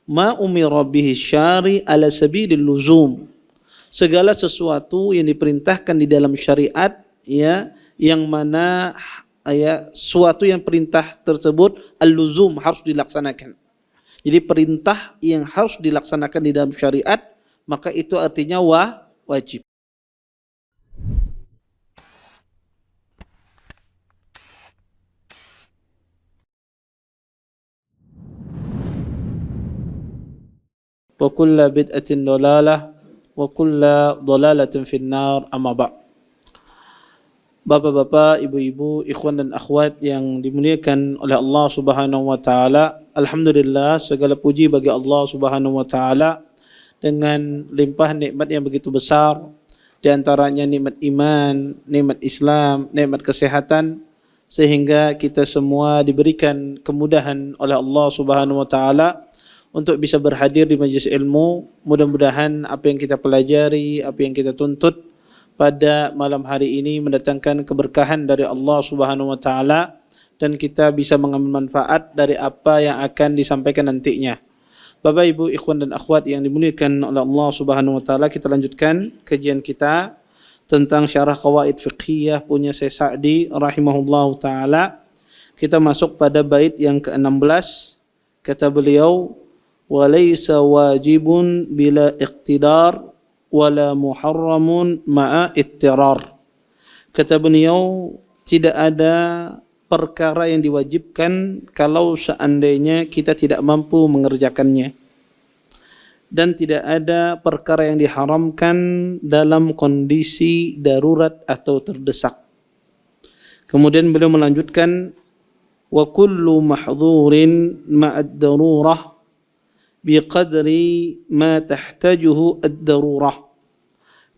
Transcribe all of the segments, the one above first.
ma umira bihi syari ala sabilil luzum. Segala sesuatu yang diperintahkan di dalam syariat, ya, yang mana ya suatu yang perintah tersebut al-luzum harus dilaksanakan. Jadi perintah yang harus dilaksanakan di dalam syariat, maka itu artinya wajib. Wa kullu bid'atin dhalalah wa kullu dhalalatin finnar, amma ba'd. Bapak-bapak, ibu-ibu, ikhwan dan akhwat yang dimuliakan oleh Allah Subhanahu wa taala, alhamdulillah, segala puji bagi Allah Subhanahu wa taala dengan limpahan nikmat yang begitu besar, di antaranya nikmat iman, nikmat Islam, nikmat kesehatan, sehingga kita semua diberikan kemudahan oleh Allah Subhanahu wa taala untuk bisa berhadir di majelis ilmu. Mudah-mudahan apa yang kita pelajari, apa yang kita tuntut pada malam hari ini mendatangkan keberkahan dari Allah Subhanahu wa taala dan kita bisa mengambil manfaat dari apa yang akan disampaikan nantinya. Bapak, Ibu, ikhwan dan akhwat yang dimuliakan oleh Allah Subhanahu wa taala, kita lanjutkan kajian kita tentang syarah qawaid fiqhiyah punya Syekh Sa'di rahimahullahu taala. Kita masuk pada bait yang ke-16. Kata beliau, wa laysa wajibun bila iqtidar wala muharramun ma'a ittirar. Kata beliau, tidak ada perkara yang diwajibkan kalau seandainya kita tidak mampu mengerjakannya, dan tidak ada perkara yang diharamkan dalam kondisi darurat atau terdesak. Kemudian beliau melanjutkan, wa kullu mahdhurin ma'ad darurah biqadri ma tahtajuhu ad-darurah.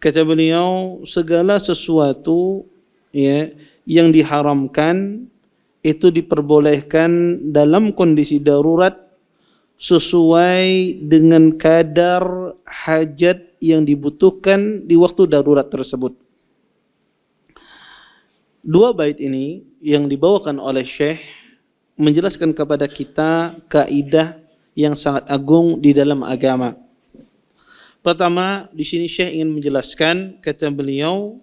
Kata beliau, segala sesuatu ya yang diharamkan itu diperbolehkan dalam kondisi darurat sesuai dengan kadar hajat yang dibutuhkan di waktu darurat tersebut. Dua bait ini yang dibawakan oleh Syekh menjelaskan kepada kita kaidah yang sangat agung di dalam agama. Pertama, di sini Syekh ingin menjelaskan, kata beliau,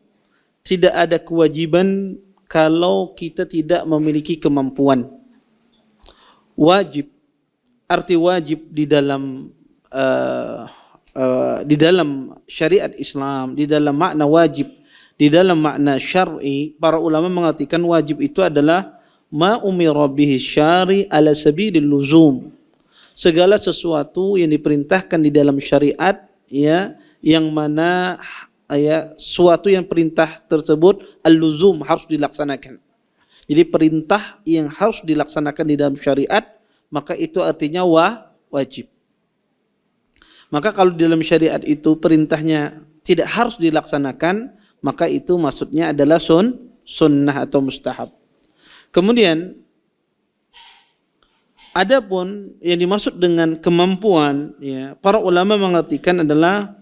tidak ada kewajiban kalau kita tidak memiliki kemampuan. Wajib, arti wajib di dalam syariat Islam, di dalam makna wajib, di dalam makna syar'i, para ulama mengartikan wajib itu adalah ma umira bihi syari ala sabilil luzum. Segala sesuatu yang diperintahkan di dalam syariat, ya, yang mana ya suatu yang perintah tersebut al-luzum harus dilaksanakan. Jadi perintah yang harus dilaksanakan di dalam syariat, maka itu artinya wajib. Maka kalau di dalam syariat itu perintahnya tidak harus dilaksanakan, maka itu maksudnya adalah sunnah atau mustahab. Kemudian adapun yang dimaksud dengan kemampuan, ya, para ulama mengartikan adalah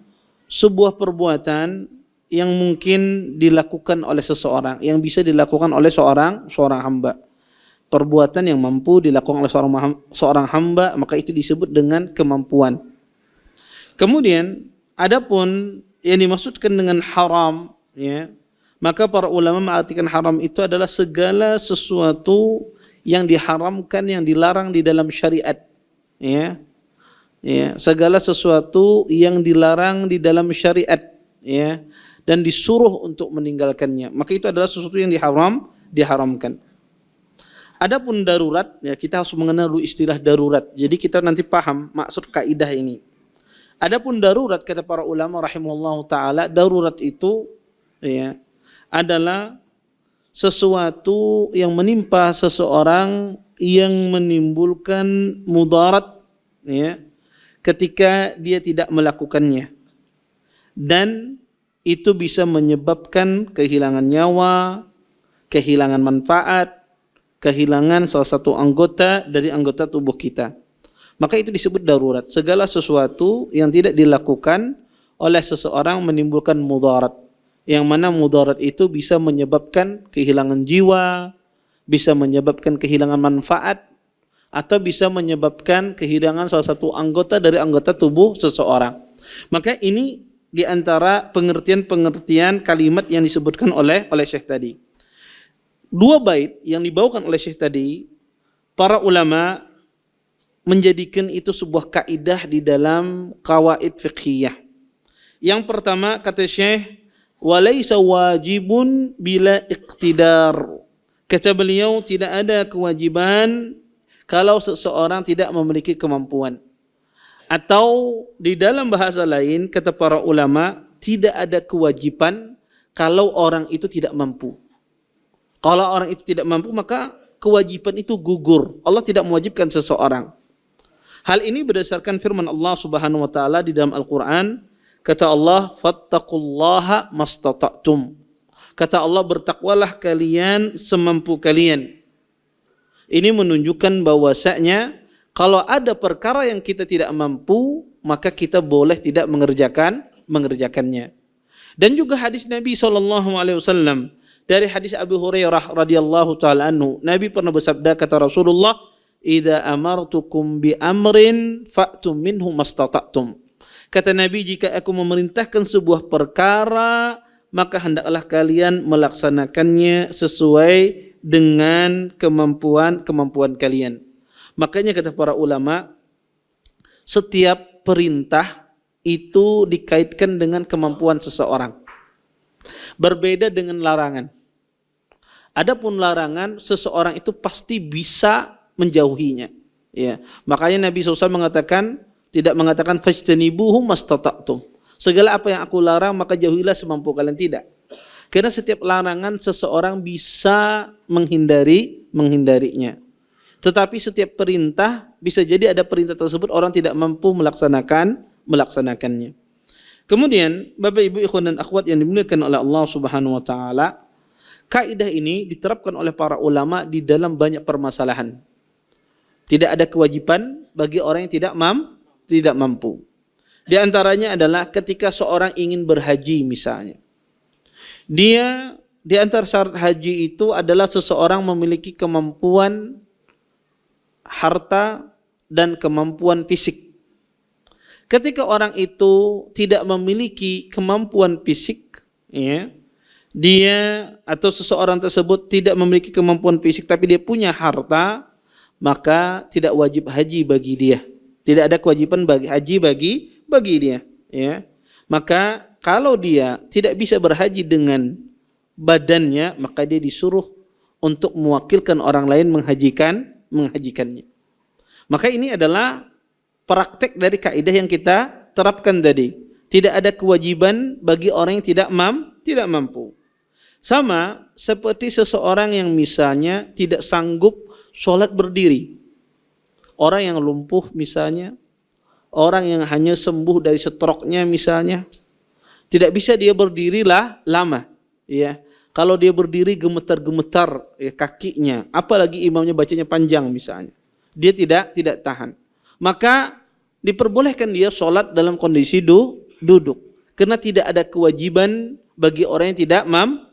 sebuah perbuatan yang mungkin dilakukan oleh seseorang, yang bisa dilakukan oleh seorang hamba. Perbuatan yang mampu dilakukan oleh seorang hamba, maka itu disebut dengan kemampuan. Kemudian adapun yang dimaksudkan dengan haram, ya, maka para ulama mengartikan haram itu adalah segala sesuatu yang diharamkan, yang dilarang di dalam syariat, ya, ya, segala sesuatu yang dilarang di dalam syariat, ya, dan disuruh untuk meninggalkannya, maka itu adalah sesuatu yang diharamkan. Adapun darurat, ya, kita harus mengenal dulu istilah darurat. Jadi kita nanti paham maksud kaidah ini. Adapun darurat, kata para ulama rahimahullahu taala, darurat itu, ya, adalah sesuatu yang menimpa seseorang yang menimbulkan mudarat, ya, ketika dia tidak melakukannya, dan itu bisa menyebabkan kehilangan nyawa, kehilangan manfaat, kehilangan salah satu anggota dari anggota tubuh kita. Maka itu disebut darurat. Segala sesuatu yang tidak dilakukan oleh seseorang menimbulkan mudarat, yang mana mudarat itu bisa menyebabkan kehilangan jiwa, bisa menyebabkan kehilangan manfaat, atau bisa menyebabkan kehilangan salah satu anggota dari anggota tubuh seseorang. Maka ini di antara pengertian-pengertian kalimat yang disebutkan oleh Syekh tadi. Dua bait yang dibawakan oleh Syekh tadi, para ulama menjadikan itu sebuah kaidah di dalam qawaid fiqhiyah. Yang pertama kata Syekh, walaysa wajibun bila iqtidar. Kata beliau, tidak ada kewajiban kalau seseorang tidak memiliki kemampuan. Atau di dalam bahasa lain, kata para ulama, tidak ada kewajiban kalau orang itu tidak mampu. Kalau orang itu tidak mampu, maka kewajiban itu gugur. Allah tidak mewajibkan seseorang. Hal ini berdasarkan firman Allah Subhanahu wa taala di dalam Al-Qur'an, kata Allah, fattaqullaha mastata'tum. Kata Allah, bertakwalah kalian semampu kalian. Ini menunjukkan bahwasanya kalau ada perkara yang kita tidak mampu, maka kita boleh tidak mengerjakannya. Dan juga hadis Nabi SAW, dari hadis Abu Hurairah radhiyallahu taala anhu, Nabi pernah bersabda, kata Rasulullah, "Idza amartukum bi amrin fa'tum minhu mastata'tum." Kata Nabi, jika aku memerintahkan sebuah perkara, maka hendaklah kalian melaksanakannya sesuai dengan kemampuan kalian. Makanya kata para ulama, setiap perintah itu dikaitkan dengan kemampuan seseorang. Berbeda dengan larangan. Adapun larangan, seseorang itu pasti bisa menjauhinya. Ya, makanya Nabi SAW tidak mengatakan fajtanibuhu mastata'tum. Segala apa yang aku larang maka jauhilah semampu kalian, tidak. Karena setiap larangan seseorang bisa menghindarinya. Tetapi setiap perintah bisa jadi ada perintah tersebut orang tidak mampu melaksanakannya. Kemudian Bapak Ibu ikhwan dan akhwat yang dimuliakan oleh Allah Subhanahu wa taala, kaidah ini diterapkan oleh para ulama di dalam banyak permasalahan. Tidak ada kewajiban bagi orang yang tidak mampu. Di antaranya adalah ketika seorang ingin berhaji misalnya. Dia di antara syarat haji itu adalah seseorang memiliki kemampuan harta dan kemampuan fisik. Ketika orang itu tidak memiliki kemampuan fisik, ya, dia atau seseorang tersebut tidak memiliki kemampuan fisik tapi dia punya harta, maka tidak wajib haji bagi dia. Tidak ada kewajiban bagi haji bagi dia, ya. Maka kalau dia tidak bisa berhaji dengan badannya, maka dia disuruh untuk mewakilkan orang lain menghajikannya. Maka ini adalah praktek dari kaidah yang kita terapkan tadi. Tidak ada kewajiban bagi orang yang tidak mampu. Sama seperti seseorang yang misalnya tidak sanggup sholat berdiri. Orang yang lumpuh misalnya, orang yang hanya sembuh dari stroke-nya misalnya, tidak bisa dia berdirilah lama, ya. Kalau dia berdiri gemetar-gemetar ya, kakinya, apalagi imamnya bacanya panjang misalnya, dia tidak tahan. Maka diperbolehkan dia sholat dalam kondisi duduk, karena tidak ada kewajiban bagi orang yang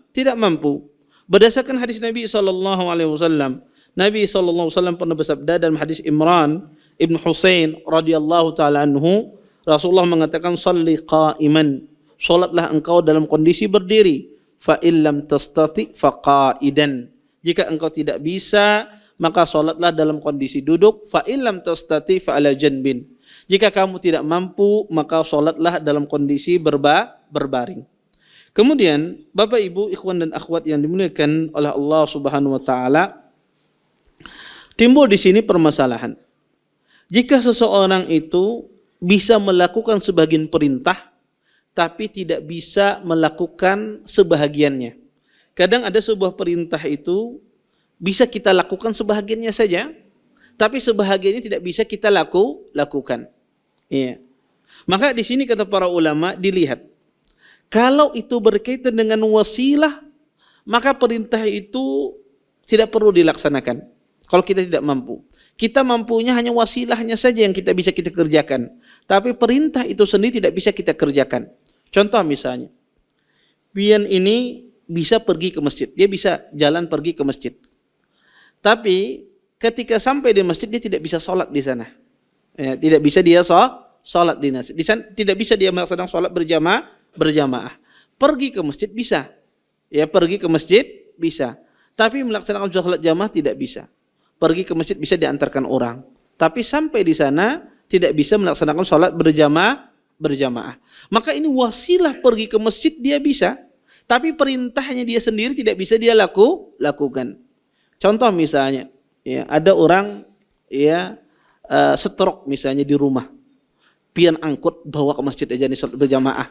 tidak mampu. Berdasarkan hadis Nabi SAW, Nabi SAW pernah bersabda dalam hadis Imran Ibn Husain radhiyallahu taala anhu, Rasulullah mengatakan, "Shalli qa'iman." Salatlah engkau dalam kondisi berdiri. Fa illam tastati fa qa'idan. Jika engkau tidak bisa, maka salatlah dalam kondisi duduk. Fa illam tastati fa ala janbin. Jika kamu tidak mampu, maka salatlah dalam kondisi berbaring. Kemudian, Bapak Ibu ikhwan dan akhwat yang dimuliakan oleh Allah Subhanahu wa taala, timbul di sini permasalahan. Jika seseorang itu bisa melakukan sebagian perintah tapi tidak bisa melakukan sebahagiannya. Kadang ada sebuah perintah itu bisa kita lakukan sebahagiannya saja, tapi sebahagiannya tidak bisa kita lakukan. Iya. Maka di sini kata para ulama dilihat, kalau itu berkaitan dengan wasilah, maka perintah itu tidak perlu dilaksanakan. Kalau kita tidak mampu, kita mampunya hanya wasilahnya saja yang kita bisa kita kerjakan. Tapi perintah itu sendiri tidak bisa kita kerjakan. Contoh misalnya, Bian ini bisa pergi ke masjid, dia bisa jalan pergi ke masjid. Tapi ketika sampai di masjid dia tidak bisa sholat di sana. Ya, tidak bisa dia sholat di masjid. Di sana tidak bisa dia melaksanakan sholat berjamaah. Pergi ke masjid bisa. Ya, pergi ke masjid bisa. Tapi melaksanakan sholat jamaah tidak bisa. Pergi ke masjid bisa diantarkan orang. Tapi sampai di sana tidak bisa melaksanakan sholat berjamaah. Maka ini wasilah pergi ke masjid dia bisa. Tapi perintahnya dia sendiri tidak bisa dia lakukan. Contoh misalnya, ya, ada orang ya stroke misalnya di rumah. Pian angkut bawa ke masjid aja nih sholat berjamaah.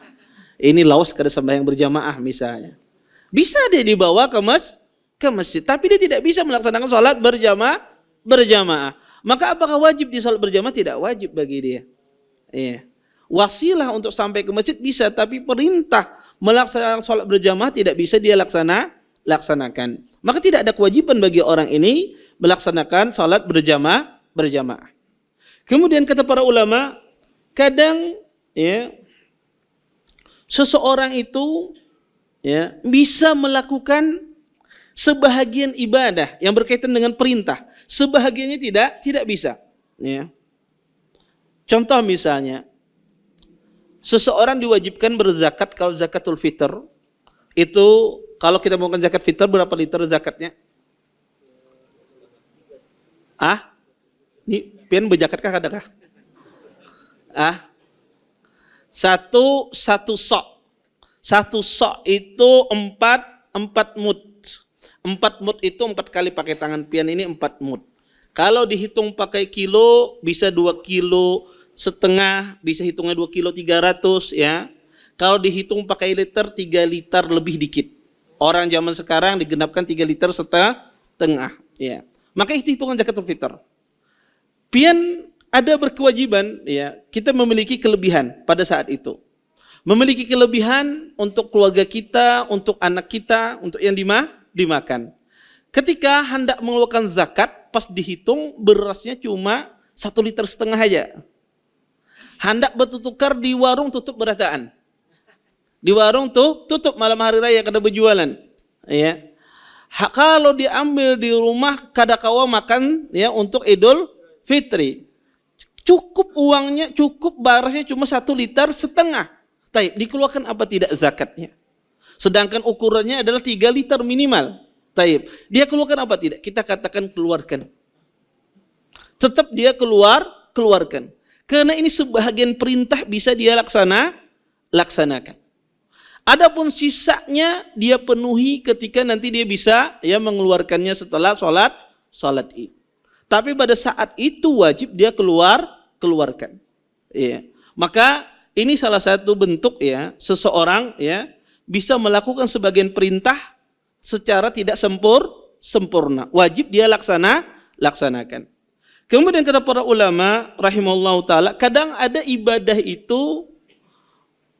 Ini lawas kada sembahyang berjamaah misalnya. Bisa dia dibawa ke masjid, tapi dia tidak bisa melaksanakan sholat berjamaah. Maka apakah wajib di sholat berjamaah? Tidak wajib bagi dia. Iya. Wasilah untuk sampai ke masjid bisa, tapi perintah melaksanakan sholat berjamaah tidak bisa dia laksanakan. Maka tidak ada kewajiban bagi orang ini melaksanakan sholat berjamaah. Kemudian kata para ulama, kadang ya seseorang itu ya bisa melakukan sebahagian ibadah yang berkaitan dengan perintah, sebahagiannya tidak bisa. Ya. Contoh misalnya, seseorang diwajibkan berzakat kalau zakatul fitr. Itu kalau kita mau zakat fitr berapa liter zakatnya? Ini pian berjakatkah adakah? Satu sok. Satu sok itu 4 mud. 4 mud itu 4 kali pakai tangan pian ini 4 mud. Kalau dihitung pakai kilo bisa 2 kilo setengah, bisa hitungnya 2 kilo 300 ya. Kalau dihitung pakai liter 3 liter lebih dikit. Orang zaman sekarang digenapkan 3 liter setengah ya. Maka itu hitungan zakatul fitr. Pian ada berkewajiban ya, kita memiliki kelebihan pada saat itu. Memiliki kelebihan untuk keluarga kita, untuk anak kita, untuk yang dimakan. Ketika hendak mengeluarkan zakat, pas dihitung berasnya cuma 1,5 liter aja. Hendak bertukar di warung tutup berataan. Di warung tuh tutup malam hari raya kada berjualan. Ya. Kalau diambil di rumah kada kawa makan ya untuk Idul Fitri. Cukup uangnya, cukup barasnya cuma 1,5 liter. Taib, dikeluarkan apa tidak zakatnya? Sedangkan ukurannya adalah 3 liter minimal. Taib, dia keluarkan apa tidak? Kita katakan keluarkan. Tetap dia keluarkan. Karena ini sebahagian perintah bisa dia laksanakan. Adapun sisanya dia penuhi ketika nanti dia bisa ya mengeluarkannya setelah sholat Id. Tapi pada saat itu wajib dia keluarkan. Ya. Maka ini salah satu bentuk ya seseorang ya bisa melakukan sebagian perintah secara tidak sempurna. Wajib dia laksanakan. Kemudian kata para ulama rahimahullahu taala, kadang ada ibadah itu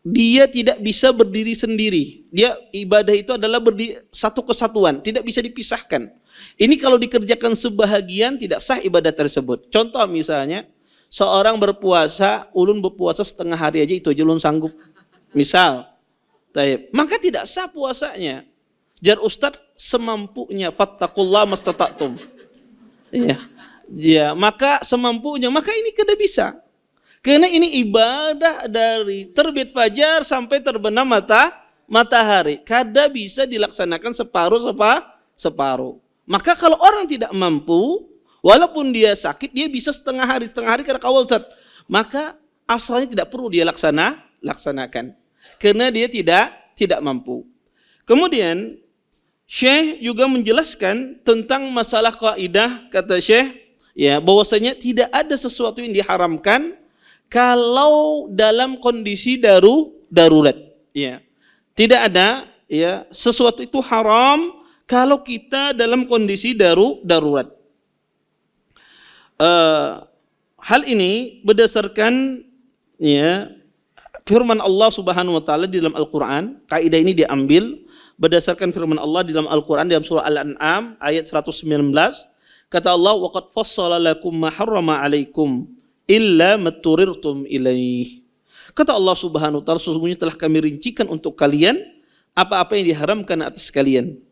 dia tidak bisa berdiri sendiri. Dia ibadah itu adalah satu kesatuan, tidak bisa dipisahkan. Ini kalau dikerjakan sebahagian tidak sah ibadah tersebut. Contoh misalnya seorang berpuasa, ulun berpuasa setengah hari aja itu aja ulun sanggup. Misal, maka tidak sah puasanya. Jar Ustaz semampunya, fattakullah mastata'tum. Ya, maka semampunya, maka ini kada bisa. Karena ini ibadah dari terbit fajar sampai terbenam matahari. Kada bisa dilaksanakan separuh. Maka kalau orang tidak mampu, walaupun dia sakit, dia bisa setengah hari kada kawal Ustaz. Maka asalnya tidak perlu dia laksanakan. Karena dia tidak mampu. Kemudian Syekh juga menjelaskan tentang masalah kaidah, kata Syekh, ya, bahwasanya tidak ada sesuatu yang diharamkan kalau dalam kondisi darurat. Ya. Tidak ada ya sesuatu itu haram kalau kita dalam kondisi darurat. Hal ini berdasarkan ya firman Allah Subhanahu wa taala di dalam Al-Qur'an. Kaidah ini diambil berdasarkan firman Allah di dalam Al-Qur'an dalam surah Al-An'am ayat 119. Kata Allah, "Wa qad fassala lakum ma harrama 'alaikum illa matturirtum ilaih." Kata Allah Subhanahu wa taala, sesungguhnya telah kami rincikan untuk kalian apa-apa yang diharamkan atas kalian,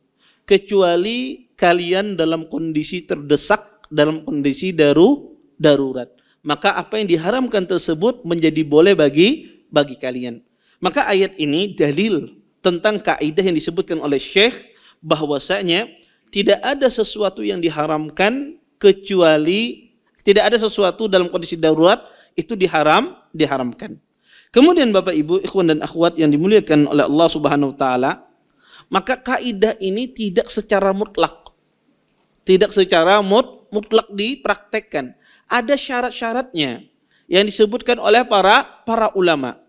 kecuali kalian dalam kondisi terdesak dalam kondisi darurat. Maka apa yang diharamkan tersebut menjadi boleh bagi kalian. Maka ayat ini dalil tentang kaidah yang disebutkan oleh Syekh bahwasanya tidak ada sesuatu yang diharamkan kecuali tidak ada sesuatu dalam kondisi darurat itu diharamkan. Kemudian Bapak Ibu, ikhwan dan akhwat yang dimuliakan oleh Allah Subhanahu wa taala, maka kaidah ini tidak secara mutlak dipraktekkan. Ada syarat-syaratnya yang disebutkan oleh para ulama.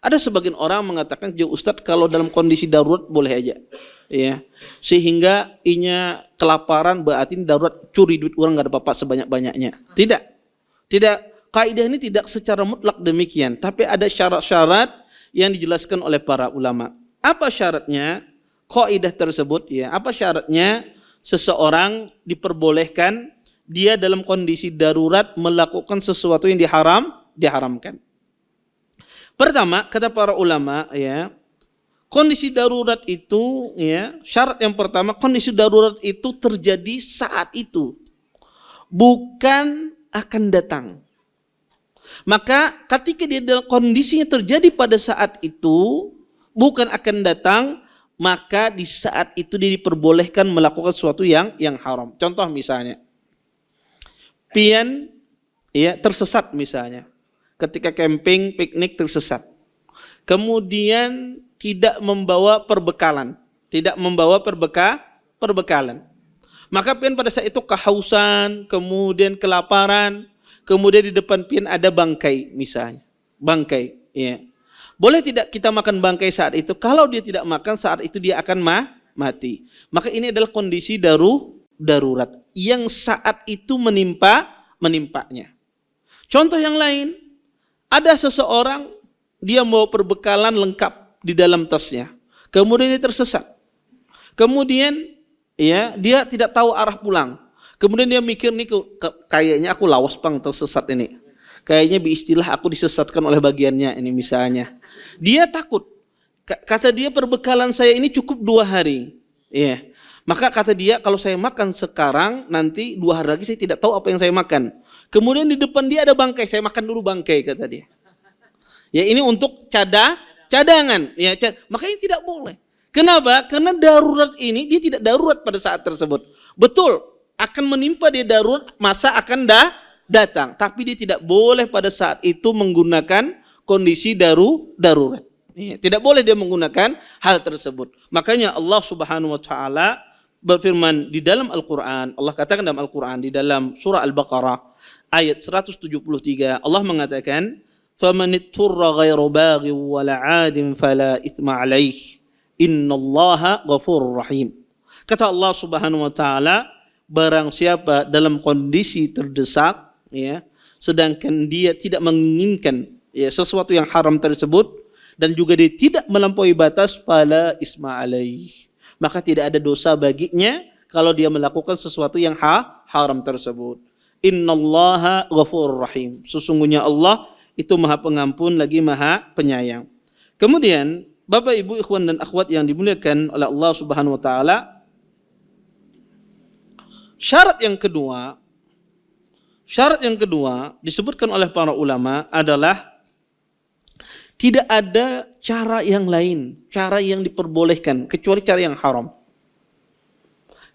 Ada sebagian orang mengatakan, "Ya Ustadz, kalau dalam kondisi darurat boleh aja." Ya. Sehingga inya kelaparan berarti darurat, curi duit orang enggak ada apa-apa sebanyak-banyaknya. Tidak. Kaidah ini tidak secara mutlak demikian, tapi ada syarat-syarat yang dijelaskan oleh para ulama. Apa syaratnya? Kaidah tersebut ya, apa syaratnya seseorang diperbolehkan dia dalam kondisi darurat melakukan sesuatu yang diharamkan. Pertama, kata para ulama ya, kondisi darurat itu ya, syarat yang pertama, kondisi darurat itu terjadi saat itu, bukan akan datang. Maka ketika dia dalam kondisinya terjadi pada saat itu, bukan akan datang, maka di saat itu dia diperbolehkan melakukan sesuatu yang haram. Contoh misalnya, pian ya tersesat misalnya. Ketika camping, piknik tersesat. Kemudian tidak membawa perbekalan. Maka pian pada saat itu kehausan, kemudian kelaparan, kemudian di depan pian ada bangkai misalnya. Bangkai, ya. Boleh tidak kita makan bangkai saat itu? Kalau dia tidak makan saat itu dia akan mati. Maka ini adalah kondisi darurat yang saat itu menimpanya. Contoh yang lain, ada seseorang dia mau perbekalan lengkap di dalam tasnya. Kemudian dia tersesat. Kemudian ya, dia tidak tahu arah pulang. Kemudian dia mikir nih, kayaknya aku lawas bang tersesat ini. Kayaknya biistilah aku disesatkan oleh bagiannya ini misalnya. Dia takut. Kata dia perbekalan saya ini cukup 2 hari. Ya. Maka kata dia kalau saya makan sekarang nanti 2 hari lagi saya tidak tahu apa yang saya makan. Kemudian di depan dia ada bangkai, saya makan dulu bangkai kata dia. Ya ini untuk cadangan. Ya, makanya tidak boleh. Kenapa? Karena darurat ini dia tidak darurat pada saat tersebut. Betul, akan menimpa dia darurat, masa akan datang. Tapi dia tidak boleh pada saat itu menggunakan kondisi darurat. Ya, tidak boleh dia menggunakan hal tersebut. Makanya Allah Subhanahu wa taala berfirman di dalam Al-Qur'an, Allah katakan dalam Al-Qur'an di dalam surah Al-Baqarah ayat 173, Allah mengatakan, "Famanitturra ghairu baghi wala 'adin fala itsma 'alaihi, innallaha ghafurur rahim." Kata Allah Subhanahu wa taala, barang siapa dalam kondisi terdesak ya, sedangkan dia tidak menginginkan ya sesuatu yang haram tersebut dan juga dia tidak melampaui batas, fala isma 'alaihi, maka tidak ada dosa baginya kalau dia melakukan sesuatu yang haram tersebut. Innallaha ghafurur rahim. Sesungguhnya Allah itu Maha Pengampun lagi Maha Penyayang. Kemudian, Bapak Ibu ikhwan dan akhwat yang dimuliakan oleh Allah Subhanahu wa taala, syarat yang kedua disebutkan oleh para ulama adalah tidak ada cara yang lain, cara yang diperbolehkan kecuali cara yang haram.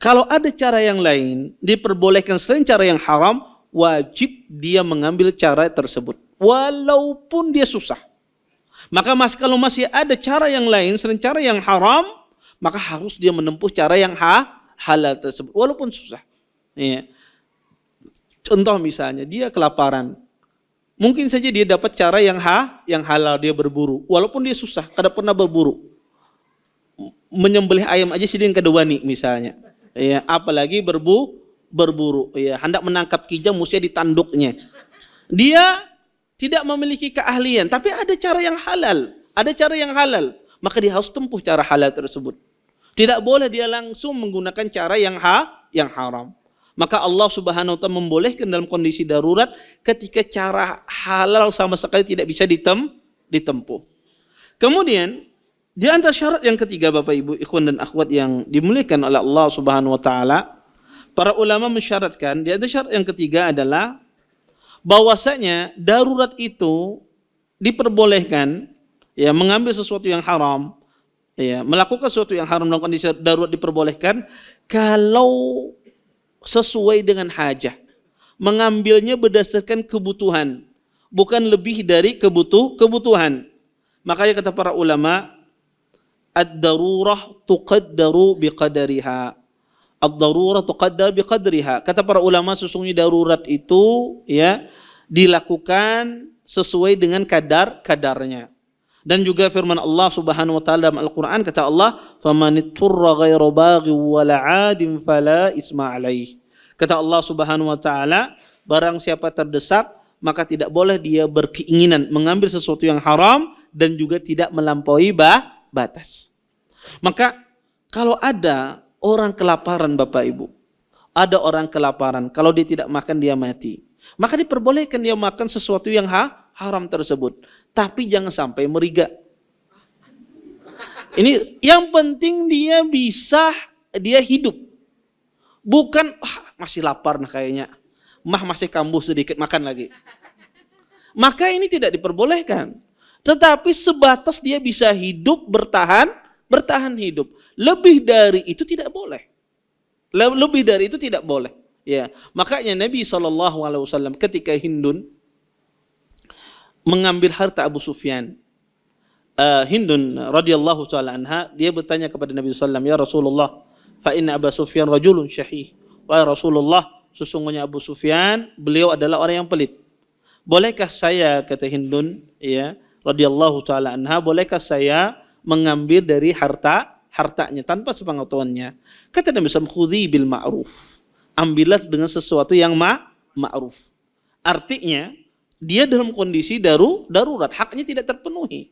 Kalau ada cara yang lain diperbolehkan selain cara yang haram, wajib dia mengambil cara tersebut walaupun dia susah. Maka kalau masih ada cara yang lain selain cara yang haram, maka harus dia menempuh cara yang halal tersebut walaupun susah. Ya. Contoh misalnya dia kelaparan, mungkin saja dia dapat cara yang halal, dia berburu walaupun dia susah, kada pernah berburu. Menyembelih ayam aja sidin kedewani misalnya. Ya, apalagi berburu. Ya, hendak menangkap kijang mesti ditanduknya. Dia tidak memiliki keahlian, tapi ada cara yang halal. Maka dia harus tempuh cara halal tersebut. Tidak boleh dia langsung menggunakan cara yang haram. Maka Allah Subhanahu wa taala membolehkan dalam kondisi darurat ketika cara halal sama sekali tidak bisa ditempuh. Kemudian di antara syarat yang ketiga Bapak Ibu ikhwan dan akhwat yang dimuliakan oleh Allah Subhanahu wa taala, Para ulama mensyaratkan, di antara syarat yang ketiga adalah bahwasanya darurat itu diperbolehkan, ya, mengambil sesuatu yang haram, ya, melakukan sesuatu yang haram dalam kondisi darurat diperbolehkan kalau sesuai dengan hajah. Mengambilnya berdasarkan kebutuhan, bukan lebih dari kebutuhan. Makanya kata para ulama, ad-darurah tuqaddaru biqadariha. Ad-darurah tuqaddar biqadriha. Kata para ulama, sesungguhnya darurat itu, ya, dilakukan sesuai dengan kadarnya. Dan juga firman Allah Subhanahu wa taala dalam Al-Qur'an, kata Allah, "Famanitturra ghairu baghi wala 'adin fala isma 'alaih." Kata Allah Subhanahu wa taala, barang siapa terdesak, maka tidak boleh dia berkeinginan mengambil sesuatu yang haram dan juga tidak melampaui batas. Maka kalau ada orang kelaparan, Bapak Ibu, ada orang kelaparan, kalau dia tidak makan dia mati, maka diperbolehkan dia makan sesuatu yang haram tersebut, tapi jangan sampai meriga. Ini yang penting dia hidup. Bukan masih lapar nah kayaknya, masih kambuh sedikit, makan lagi. Maka ini tidak diperbolehkan. Tetapi sebatas dia bisa hidup, bertahan hidup. Lebih dari itu tidak boleh. Lebih dari itu tidak boleh. Ya, makanya Nabi SAW ketika Hindun mengambil harta Abu Sufyan, Hindun radhiyallahu taala anha, dia bertanya kepada Nabi SAW, "Ya Rasulullah, fa inna Abu Sufyan rajulun syahih." Wahai Rasulullah, sesungguhnya Abu Sufyan, beliau adalah orang yang pelit. Bolehkah saya, kata Hindun, ya, radhiyallahu taala anha, bolehkah saya mengambil dari hartanya tanpa sepengetahuannya? Kata Nabi SAW, "Khudhi bil ma'ruf." Ambillah dengan sesuatu yang ma'ruf. Artinya, dia dalam kondisi darurat, haknya tidak terpenuhi.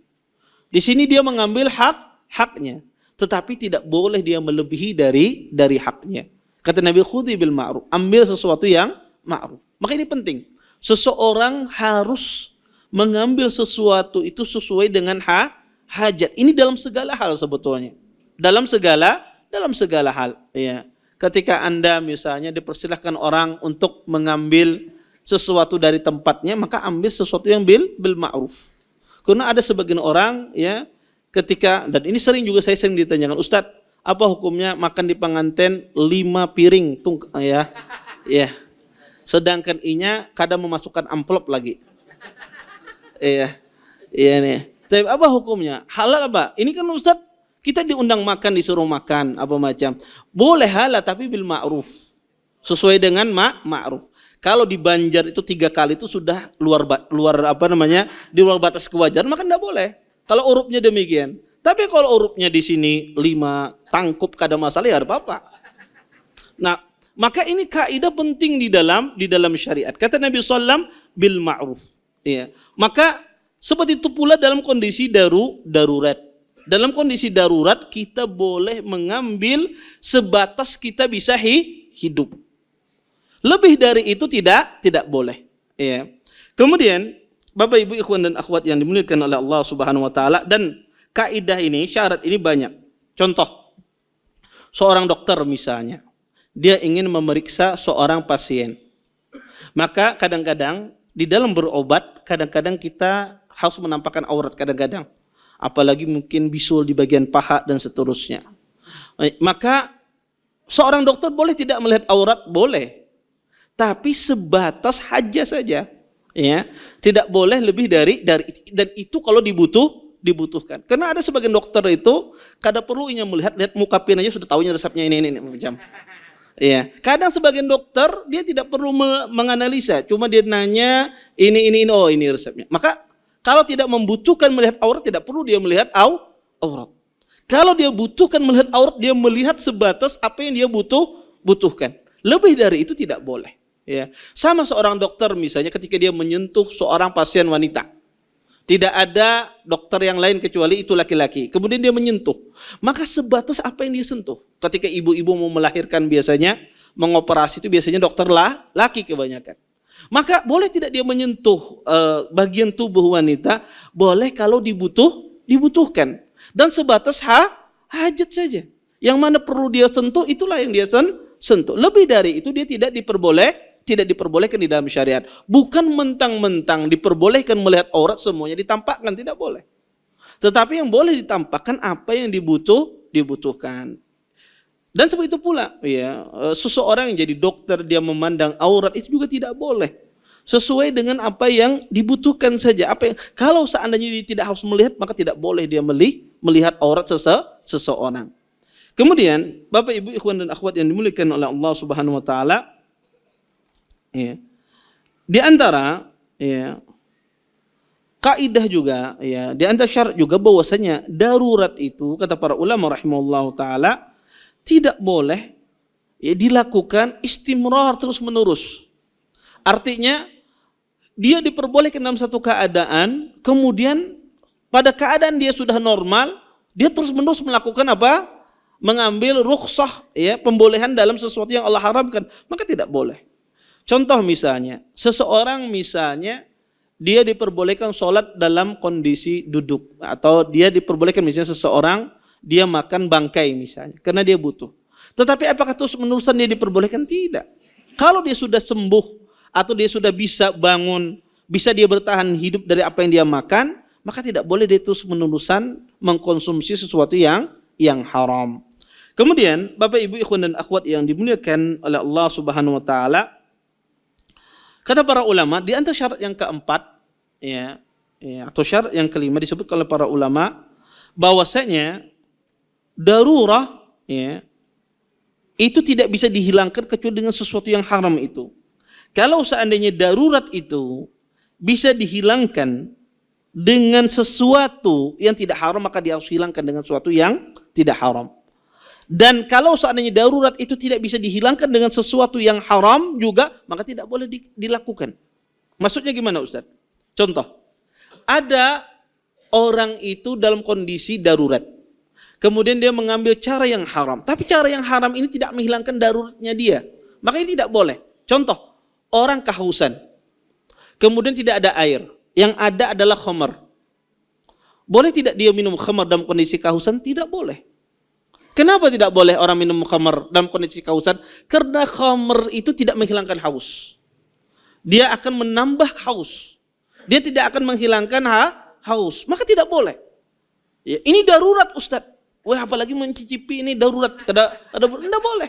Di sini dia mengambil haknya, tetapi tidak boleh dia melebihi dari haknya. Kata Nabi, "Khudhi bil ma'ruf." Ambil sesuatu yang ma'ruf. Maka ini penting. Seseorang harus mengambil sesuatu itu sesuai dengan hajat. Ini dalam segala hal sebetulnya. Dalam segala hal, ya. Ketika Anda misalnya dipersilahkan orang untuk mengambil sesuatu dari tempatnya, maka ambil sesuatu yang bil ma'ruf. Karena ada sebagian orang, ya, ketika, dan ini sering juga saya sering ditanyakan, "Ustadz, apa hukumnya makan di pengantin 5 piring ya?" Ya. Sedangkan inya kadang memasukkan amplop lagi. Iya. Iya nih. Tapi apa hukumnya? Halal apa? Ini kan Ustadz, kita diundang makan, disuruh makan apa macam. Boleh halal tapi bil ma'ruf. Sesuai dengan ma'ruf. Kalau di Banjar itu 3 kali itu sudah di luar batas kewajaran, maka enggak boleh. Kalau urupnya demikian. Tapi kalau urupnya di sini 5 tangkup kada masalah, ya ada apa-apa. Nah, maka ini kaidah penting di dalam syariat. Kata Nabi SAW, bil ma'ruf. Ya. Maka seperti itu pula dalam kondisi darurat. Dalam kondisi darurat kita boleh mengambil sebatas kita bisa hidup. Lebih dari itu tidak boleh. Ya. Kemudian Bapak Ibu ikhwan dan akhwat yang dimuliakan oleh Allah Subhanahu wa taala, dan kaidah ini, syarat ini banyak. Contoh, seorang dokter misalnya, dia ingin memeriksa seorang pasien. Maka kadang-kadang di dalam berobat, kadang-kadang kita harus menampakkan aurat kadang-kadang. Apalagi mungkin bisul di bagian paha dan seterusnya. Maka seorang dokter boleh tidak melihat aurat? Boleh. Tapi sebatas hajah saja. Ya, tidak boleh lebih dari dan itu kalau dibutuhkan. Karena ada sebagian dokter itu kada perlu inya lihat muka pian aja sudah tahunya resepnya ini macam. Ya, kadang sebagian dokter dia tidak perlu menganalisa, cuma dia nanya ini oh ini resepnya. Maka kalau tidak membutuhkan melihat aurat, tidak perlu dia melihat aurat. Kalau dia butuhkan melihat aurat, dia melihat sebatas apa yang dia butuhkan. Lebih dari itu tidak boleh. Ya, sama seorang dokter misalnya ketika dia menyentuh seorang pasien wanita, tidak ada dokter yang lain kecuali itu laki-laki. Kemudian dia menyentuh, maka sebatas apa yang dia sentuh. Ketika ibu-ibu mau melahirkan biasanya mengoperasi itu biasanya dokter laki kebanyakan. Maka boleh tidak dia menyentuh bagian tubuh wanita? Boleh kalau dibutuhkan dan sebatas hajat saja. Yang mana perlu dia sentuh itulah yang dia sentuh. Lebih dari itu dia tidak diperbolehkan di dalam syariat. Bukan mentang-mentang diperbolehkan melihat aurat semuanya ditampakkan, tidak boleh. Tetapi yang boleh ditampakkan apa yang dibutuhkan. Dan seperti itu pula, ya, seseorang yang jadi dokter dia memandang aurat itu juga tidak boleh. Sesuai dengan apa yang dibutuhkan saja. Kalau seandainya dia tidak harus melihat, maka tidak boleh dia melihat aurat seseorang. Kemudian, Bapak Ibu ikhwan dan akhwat yang dimuliakan oleh Allah Subhanahu wa taala, ya, di antara, ya, kaidah juga, ya, di antara syarat juga bahwasanya darurat itu kata para ulama rahimahullahu taala tidak boleh, ya, dilakukan istimrar terus-menerus. Artinya dia diperbolehkan dalam satu keadaan, kemudian pada keadaan dia sudah normal, dia terus-menerus melakukan apa? Mengambil rukhsah, ya, pembolehan dalam sesuatu yang Allah haramkan, maka tidak boleh. Contoh misalnya, seseorang misalnya dia diperbolehkan sholat dalam kondisi duduk, atau dia diperbolehkan misalnya seseorang dia makan bangkai misalnya karena dia butuh. Tetapi apakah terus-menerusan dia diperbolehkan? Tidak. Kalau dia sudah sembuh atau dia sudah bisa bangun, bisa dia bertahan hidup dari apa yang dia makan, maka tidak boleh dia terus-menerusan mengkonsumsi sesuatu yang haram. Kemudian Bapak Ibu ikhwan dan akhwat yang dimuliakan oleh Allah Subhanahu wa taala, kata para ulama di antara syarat yang keempat, ya, atau syarat yang kelima disebut oleh para ulama bahwasanya darurah, ya, itu tidak bisa dihilangkan kecuali dengan sesuatu yang haram itu. Kalau seandainya darurat itu bisa dihilangkan dengan sesuatu yang tidak haram, maka dia harus hilangkan dengan sesuatu yang tidak haram. Dan kalau seandainya darurat itu tidak bisa dihilangkan dengan sesuatu yang haram juga, maka tidak boleh dilakukan. Maksudnya gimana Ustaz? Contoh, ada orang itu dalam kondisi darurat, kemudian dia mengambil cara yang haram, tapi cara yang haram ini tidak menghilangkan daruratnya dia, maka ini tidak boleh. Contoh, orang kehausan, kemudian tidak ada air, yang ada adalah khamar. Boleh tidak dia minum khamar dalam kondisi kehausan? Tidak boleh. Kenapa tidak boleh orang minum khamar dalam kondisi kehausan? Karena khamar itu tidak menghilangkan haus. Dia akan menambah haus. Dia tidak akan menghilangkan haus. Maka tidak boleh. Ya, ini darurat Ustaz. Wah, apalagi mencicipi ini darurat. Tidak boleh.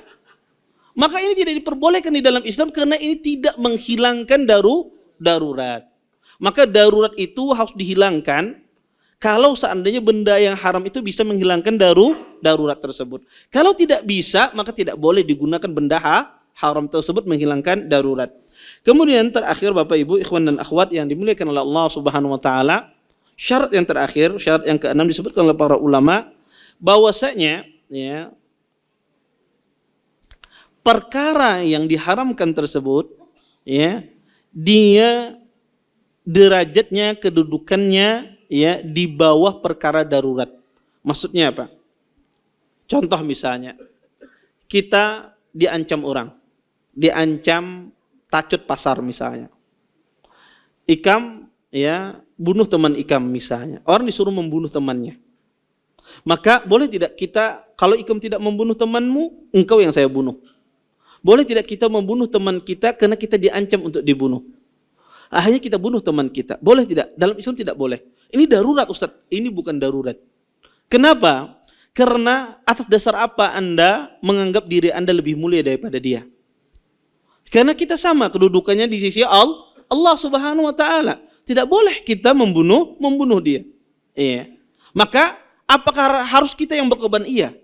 Maka ini tidak diperbolehkan di dalam Islam karena ini tidak menghilangkan darurat. Maka darurat itu harus dihilangkan kalau seandainya benda yang haram itu bisa menghilangkan darurat tersebut. Kalau tidak bisa, maka tidak boleh digunakan benda haram tersebut menghilangkan darurat. Kemudian terakhir Bapak Ibu ikhwan dan akhwat yang dimuliakan oleh Allah Subhanahu wa taala, syarat yang terakhir, syarat yang keenam disebutkan oleh para ulama bahwasanya, ya, perkara yang diharamkan tersebut, ya, dia derajatnya, kedudukannya, ya, di bawah perkara darurat. Maksudnya apa? Contoh misalnya, kita diancam orang, diancam tacut pasar misalnya. Ikam, ya, bunuh teman Ikam misalnya. Orang disuruh membunuh temannya. Maka boleh tidak kita, kalau Ikam tidak membunuh temanmu, engkau yang saya bunuh. Boleh tidak kita membunuh teman kita karena kita diancam untuk dibunuh? Akhirnya kita bunuh teman kita. Boleh tidak? Dalam Islam tidak boleh. Ini darurat Ustaz, ini bukan darurat. Kenapa? Karena atas dasar apa Anda menganggap diri Anda lebih mulia daripada dia? Karena kita sama kedudukannya di sisi Allah Subhanahu wa taala. Tidak boleh kita membunuh dia. Iya. Maka apakah harus kita yang berkorban? Iya.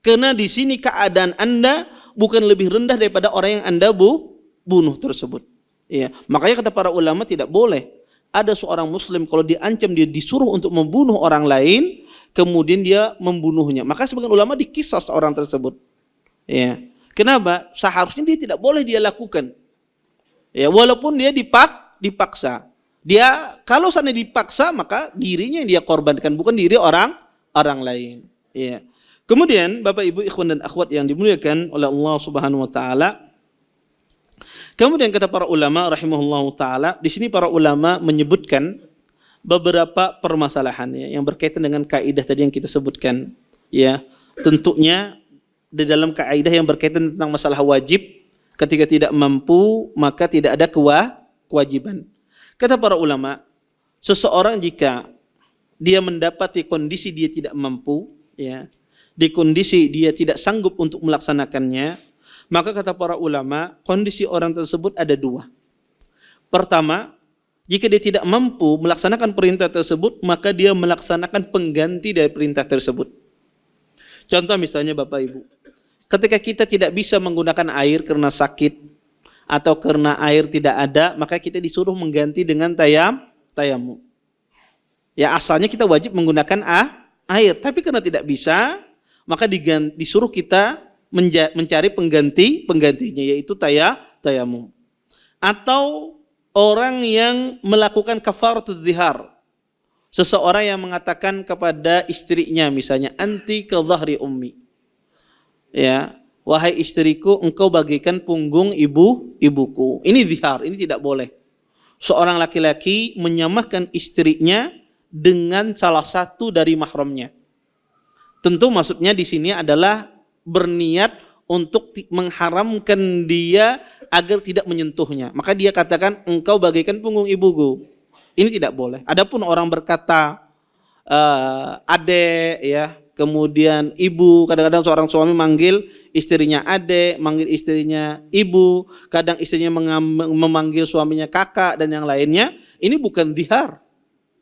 Karena di sini keadaan Anda bukan lebih rendah daripada orang yang Anda bunuh tersebut. Iya. Makanya kata para ulama tidak boleh ada seorang muslim kalau diancam dia disuruh untuk membunuh orang lain, kemudian dia membunuhnya. Maka sebagian ulama dikisas orang tersebut. Ya. Kenapa? Seharusnya dia tidak boleh dia lakukan. Ya, walaupun dia dipaksa. Dia kalau sana dipaksa maka dirinya yang dia korbankan, bukan diri orang lain. Ya. Kemudian Bapak Ibu ikhwan dan akhwat yang dimuliakan oleh Allah Subhanahu wa taala, kemudian kata para ulama rahimahullahu taala, di sini para ulama menyebutkan beberapa permasalahan, ya, yang berkaitan dengan kaidah tadi yang kita sebutkan, ya. Tentunya di dalam kaidah yang berkaitan tentang masalah wajib, ketika tidak mampu maka tidak ada kewajiban. Kata para ulama, seseorang jika dia mendapati kondisi dia tidak mampu, ya, di kondisi dia tidak sanggup untuk melaksanakannya, maka kata para ulama, kondisi orang tersebut ada dua. Pertama, jika dia tidak mampu melaksanakan perintah tersebut, maka dia melaksanakan pengganti dari perintah tersebut. Contoh misalnya Bapak Ibu, ketika kita tidak bisa menggunakan air karena sakit atau karena air tidak ada, maka kita disuruh mengganti dengan tayamum. Ya asalnya kita wajib menggunakan air, tapi karena tidak bisa, maka disuruh kita mencari penggantinya, yaitu tayamum. Atau orang yang melakukan kafaratuz zihar, seseorang yang mengatakan kepada istrinya misalnya, anti ka dhahri ummi, ya, wahai istriku, engkau bagaikan punggung ibuku. Ini zihar, ini tidak boleh. Seorang laki-laki menyamakan istrinya dengan salah satu dari mahramnya. Tentu maksudnya di sini adalah berniat untuk mengharamkan dia agar tidak menyentuhnya. Maka dia katakan engkau bagaikan punggung ibuku. Ini tidak boleh. Adapun orang berkata adek, ya, kemudian ibu, kadang-kadang seorang suami manggil istrinya adek, manggil istrinya ibu, kadang istrinya memanggil suaminya kakak dan yang lainnya, ini bukan zihar.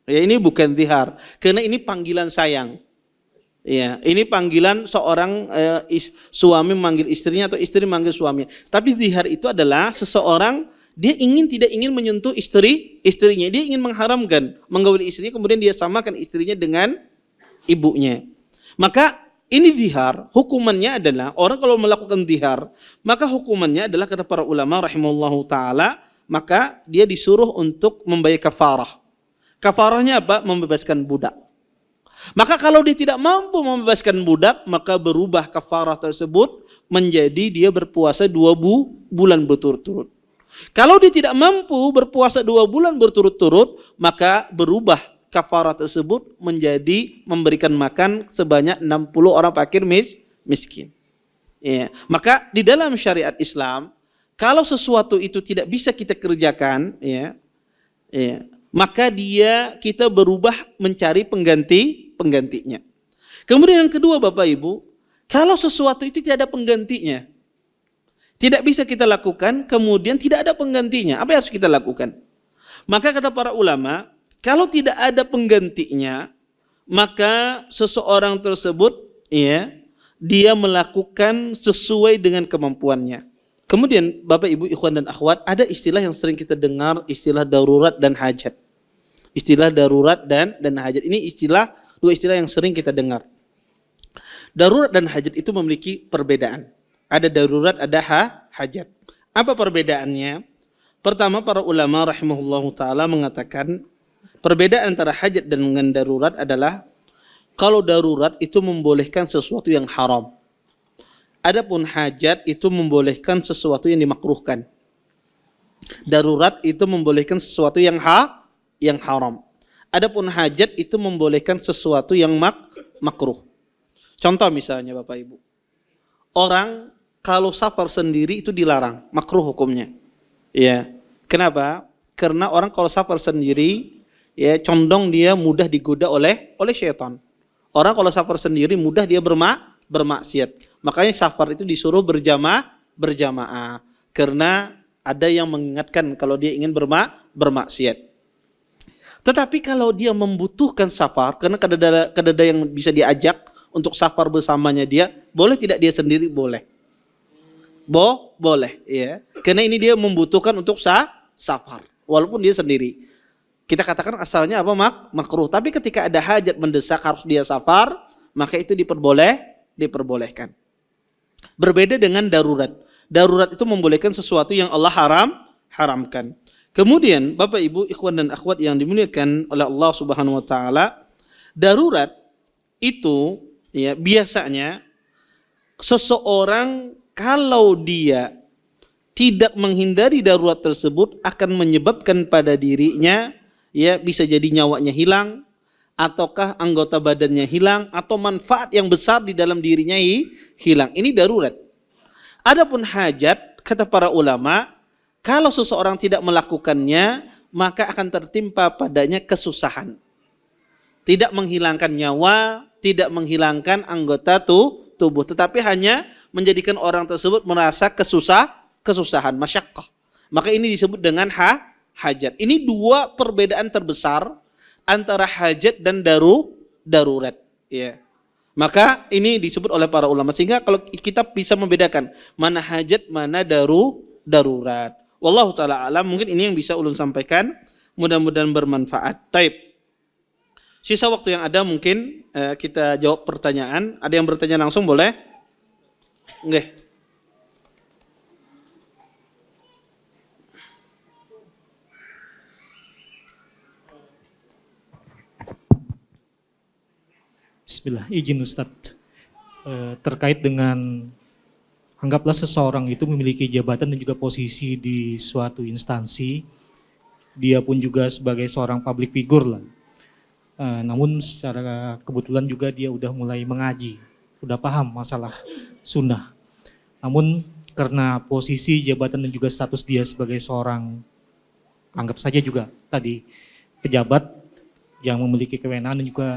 Ya, ini bukan zihar, karena ini panggilan sayang. Ya, ini panggilan seorang suami memanggil istrinya atau istri memanggil suaminya. Tapi zihar itu adalah seseorang dia tidak ingin menyentuh istrinya, dia ingin mengharamkan menggauli istrinya, kemudian dia samakan istrinya dengan ibunya. Maka ini zihar, hukumannya adalah orang kalau melakukan zihar, maka hukumannya adalah kata para ulama rahimahullahu taala, maka dia disuruh untuk membayar kafarah. Kafarahnya apa? Membebaskan budak. Maka kalau dia tidak mampu membebaskan budak, maka berubah kafarah tersebut menjadi dia berpuasa 2 bulan berturut-turut. Kalau dia tidak mampu berpuasa 2 bulan berturut-turut, maka berubah kafarah tersebut menjadi memberikan makan sebanyak 60 orang fakir miskin. Ya. Maka di dalam syariat Islam, kalau sesuatu itu tidak bisa kita kerjakan, maka kita berubah mencari penggantinya. Kemudian yang kedua Bapak Ibu, kalau sesuatu itu tidak ada penggantinya, tidak bisa kita lakukan, kemudian tidak ada penggantinya, apa yang harus kita lakukan? Maka kata para ulama, kalau tidak ada penggantinya, maka seseorang tersebut dia melakukan sesuai dengan kemampuannya. Kemudian Bapak Ibu ikhwan dan akhwat, ada istilah yang sering kita dengar, istilah darurat dan hajat. Istilah darurat dan hajat ini dua istilah yang sering kita dengar. Darurat dan hajat itu memiliki perbedaan. Ada darurat, ada hajat. Apa perbedaannya? Pertama, para ulama rahimahullahu taala mengatakan perbedaan antara hajat dan dengan darurat adalah kalau darurat itu membolehkan sesuatu yang haram. Adapun hajat itu membolehkan sesuatu yang dimakruhkan. Darurat itu membolehkan sesuatu yang haram. Adapun hajat itu membolehkan sesuatu yang makruh. Contoh misalnya Bapak Ibu, orang kalau safar sendiri itu dilarang, makruh hukumnya. Ya, kenapa? Karena orang kalau safar sendiri, ya condong dia mudah digoda oleh syaitan. Orang kalau safar sendiri mudah dia bermaksiat. Makanya safar itu disuruh berjamaah. Karena ada yang mengingatkan kalau dia ingin bermaksiat. Tetapi kalau dia membutuhkan safar, karena kadada yang bisa diajak untuk safar bersamanya dia, boleh tidak dia sendiri? Boleh. Boleh, ya. Karena ini dia membutuhkan untuk safar, walaupun dia sendiri. Kita katakan asalnya apa? Makruh. Tapi ketika ada hajat mendesak harus dia safar, maka itu diperbolehkan. Berbeda dengan darurat. Darurat itu membolehkan sesuatu yang Allah haramkan. Kemudian Bapak Ibu ikhwan dan akhwat yang dimuliakan oleh Allah Subhanahu wa taala, darurat itu ya biasanya seseorang kalau dia tidak menghindari darurat tersebut akan menyebabkan pada dirinya ya bisa jadi nyawanya hilang ataukah anggota badannya hilang, atau manfaat yang besar di dalam dirinya hilang. Ini darurat. Adapun hajat, kata para ulama, kalau seseorang tidak melakukannya, maka akan tertimpa padanya kesusahan. Tidak menghilangkan nyawa, tidak menghilangkan anggota tubuh, tetapi hanya menjadikan orang tersebut merasa kesusahan, masyaqqah. Maka ini disebut dengan hajat. Ini dua perbedaan terbesar antara hajat dan darurat. Ya. Maka ini disebut oleh para ulama, sehingga kalau kita bisa membedakan mana hajat, mana darurat. Wallahu ta'ala alam, mungkin ini yang bisa ulun sampaikan, mudah-mudahan bermanfaat. Taib. Sisa waktu yang ada mungkin kita jawab pertanyaan. Ada yang bertanya langsung boleh? Nggih. Bismillah, izin Ustadz. Terkait dengan anggaplah seseorang itu memiliki jabatan dan juga posisi di suatu instansi, dia pun juga sebagai seorang public figure lah. Namun secara kebetulan juga dia udah mulai mengaji, udah paham masalah sunnah. Namun karena posisi jabatan dan juga status dia sebagai seorang, anggap saja juga tadi pejabat yang memiliki kewenangan dan juga